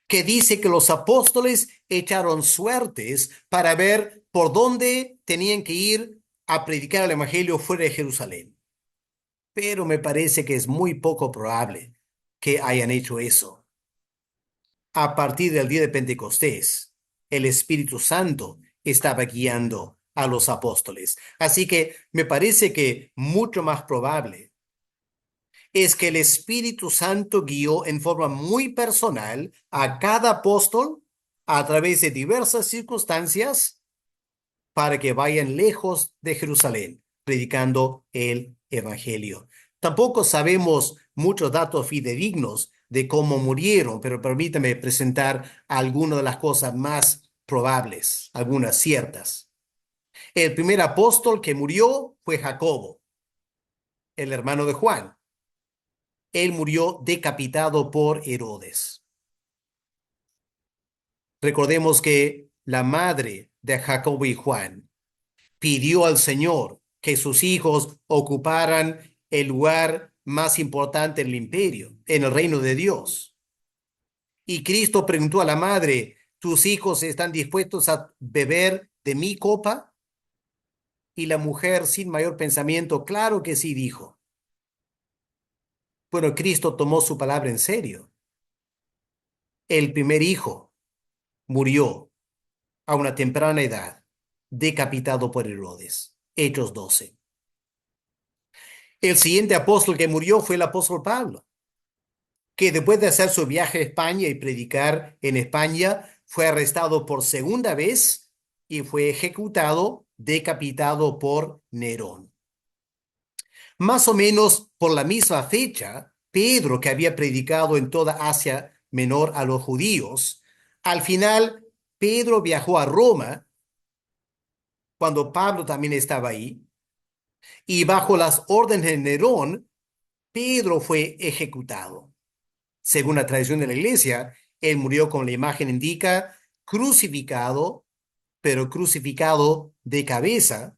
que dice que los apóstoles echaron suertes para ver por dónde tenían que ir a predicar el evangelio fuera de Jerusalén. Pero me parece que es muy poco probable que hayan hecho eso. A partir del día de Pentecostés, el Espíritu Santo estaba guiando a los apóstoles. Así que me parece que mucho más probable es que el Espíritu Santo guió en forma muy personal a cada apóstol a través de diversas circunstancias para que vayan lejos de Jerusalén, predicando el Evangelio. Tampoco sabemos muchos datos fidedignos de cómo murieron, pero permítame presentar algunas de las cosas más probables, algunas ciertas. El primer apóstol que murió fue Jacobo, el hermano de Juan. Él murió decapitado por Herodes. Recordemos que la madre de Jacobo y Juan pidió al Señor que sus hijos ocuparan el lugar más importante en el imperio, en el reino de Dios. Y Cristo preguntó a la madre, ¿tus hijos están dispuestos a beber de mi copa? Y la mujer, sin mayor pensamiento, claro que sí, dijo. Bueno, Cristo tomó su palabra en serio. El primer hijo murió a una temprana edad, decapitado por Herodes. Hechos 12. El siguiente apóstol que murió fue el apóstol Pablo, que después de hacer su viaje a España y predicar en España, fue arrestado por segunda vez y fue ejecutado, decapitado por Nerón. Más o menos por la misma fecha, Pedro, que había predicado en toda Asia Menor a los judíos, al final Pedro viajó a Roma cuando Pablo también estaba ahí, y bajo las órdenes de Nerón, Pedro fue ejecutado. Según la tradición de la iglesia, él murió, como la imagen indica, crucificado, pero crucificado de cabeza,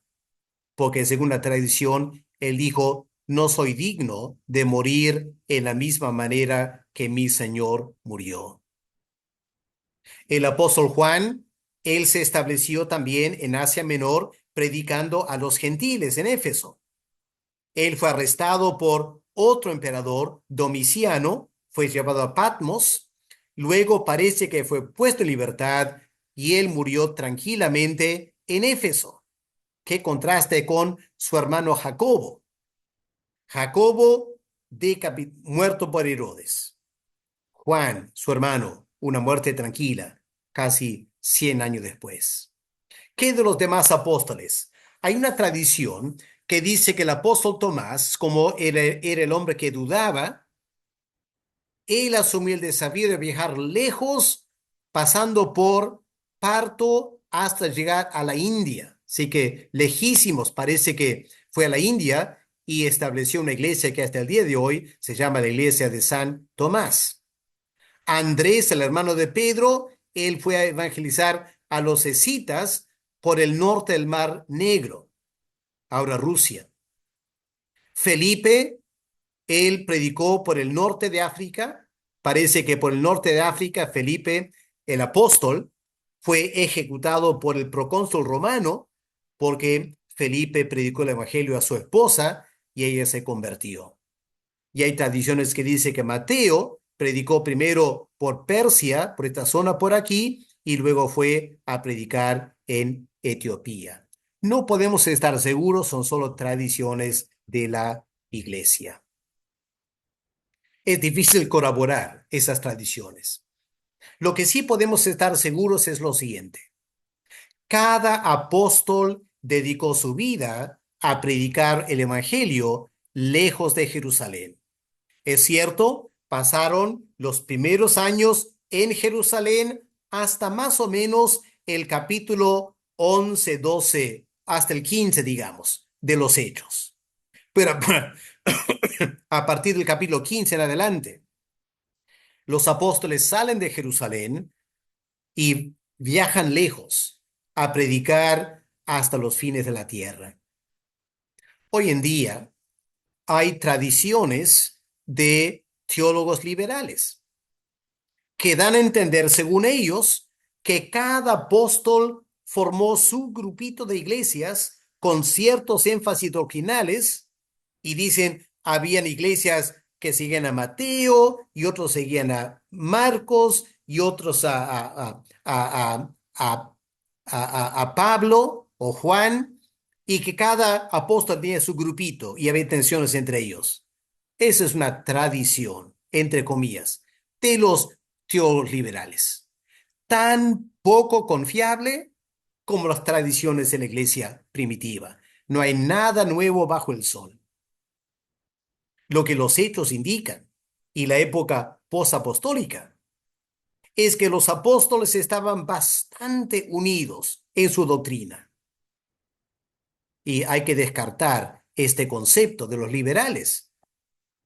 porque según la tradición, él dijo, no soy digno de morir en la misma manera que mi Señor murió. El apóstol Juan, él se estableció también en Asia Menor, predicando a los gentiles en Éfeso. Él fue arrestado por otro emperador, Domiciano, fue llevado a Patmos, luego parece que fue puesto en libertad y él murió tranquilamente en Éfeso. Qué contraste con su hermano Jacobo. Jacobo, muerto por Herodes. Juan, su hermano, una muerte tranquila, casi 100 años después. ¿Qué de los demás apóstoles? Hay una tradición que dice que el apóstol Tomás, como era el hombre que dudaba, él asumió el desafío de viajar lejos, pasando por Parto hasta llegar a la India. Así que lejísimos, parece que fue a la India y estableció una iglesia que hasta el día de hoy se llama la iglesia de San Tomás. Andrés, el hermano de Pedro, él fue a evangelizar a los escitas por el norte del Mar Negro, ahora Rusia. Felipe, él predicó por el norte de África. Parece que por el norte de África, Felipe, el apóstol, fue ejecutado por el procónsul romano porque Felipe predicó el evangelio a su esposa y ella se convirtió. Y hay tradiciones que dice que Mateo predicó primero por Persia, por esta zona por aquí, y luego fue a predicar en Etiopía. No podemos estar seguros, son solo tradiciones de la iglesia. Es difícil corroborar esas tradiciones. Lo que sí podemos estar seguros es lo siguiente. Cada apóstol dedicó su vida a predicar el evangelio lejos de Jerusalén. Es cierto, pasaron los primeros años en Jerusalén hasta más o menos el capítulo 11, 12, hasta el 15, digamos, de los Hechos. Pero a partir del capítulo 15 en adelante, los apóstoles salen de Jerusalén y viajan lejos a predicar hasta los fines de la tierra. Hoy en día hay tradiciones de teólogos liberales que dan a entender, según ellos, que cada apóstol formó su grupito de iglesias con ciertos énfasis doctrinales y dicen, habían iglesias que seguían a Mateo y otros seguían a Marcos y otros a Pablo o Juan, y que cada apóstol tenía su grupito y había tensiones entre ellos. Esa es una tradición, entre comillas, de los teólogos liberales, tan poco confiable como las tradiciones de la iglesia primitiva. No hay nada nuevo bajo el sol. Lo que los hechos indican y la época posapostólica es que los apóstoles estaban bastante unidos en su doctrina. Y hay que descartar este concepto de los liberales,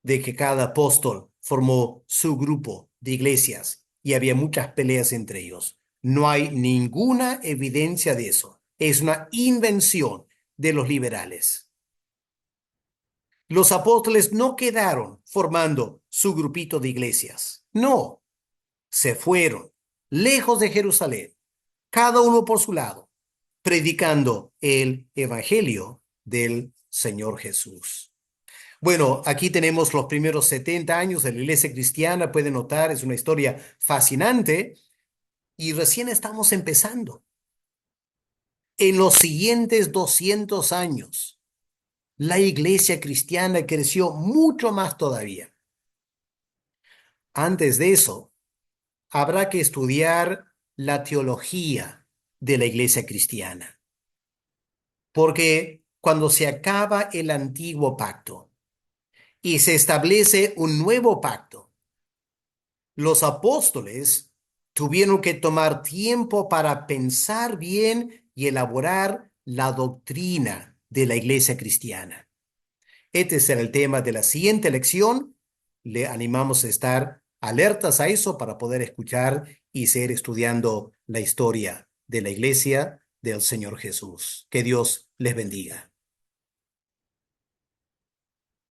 de que cada apóstol formó su grupo de iglesias y había muchas peleas entre ellos. No hay ninguna evidencia de eso. Es una invención de los liberales. Los apóstoles no quedaron formando su grupito de iglesias. No, se fueron lejos de Jerusalén, cada uno por su lado, predicando el evangelio del Señor Jesús. Bueno, aquí tenemos los primeros 70 años de la iglesia cristiana. Pueden notar, es una historia fascinante y recién estamos empezando. En los siguientes 200 años, la iglesia cristiana creció mucho más todavía. Antes de eso, habrá que estudiar la teología de la iglesia cristiana, porque cuando se acaba el antiguo pacto y se establece un nuevo pacto, los apóstoles tuvieron que tomar tiempo para pensar bien y elaborar la doctrina de la iglesia cristiana. Este será el tema de la siguiente lección. Le animamos a estar alertas a eso para poder escuchar y seguir estudiando la historia de la iglesia del Señor Jesús. Que Dios les bendiga.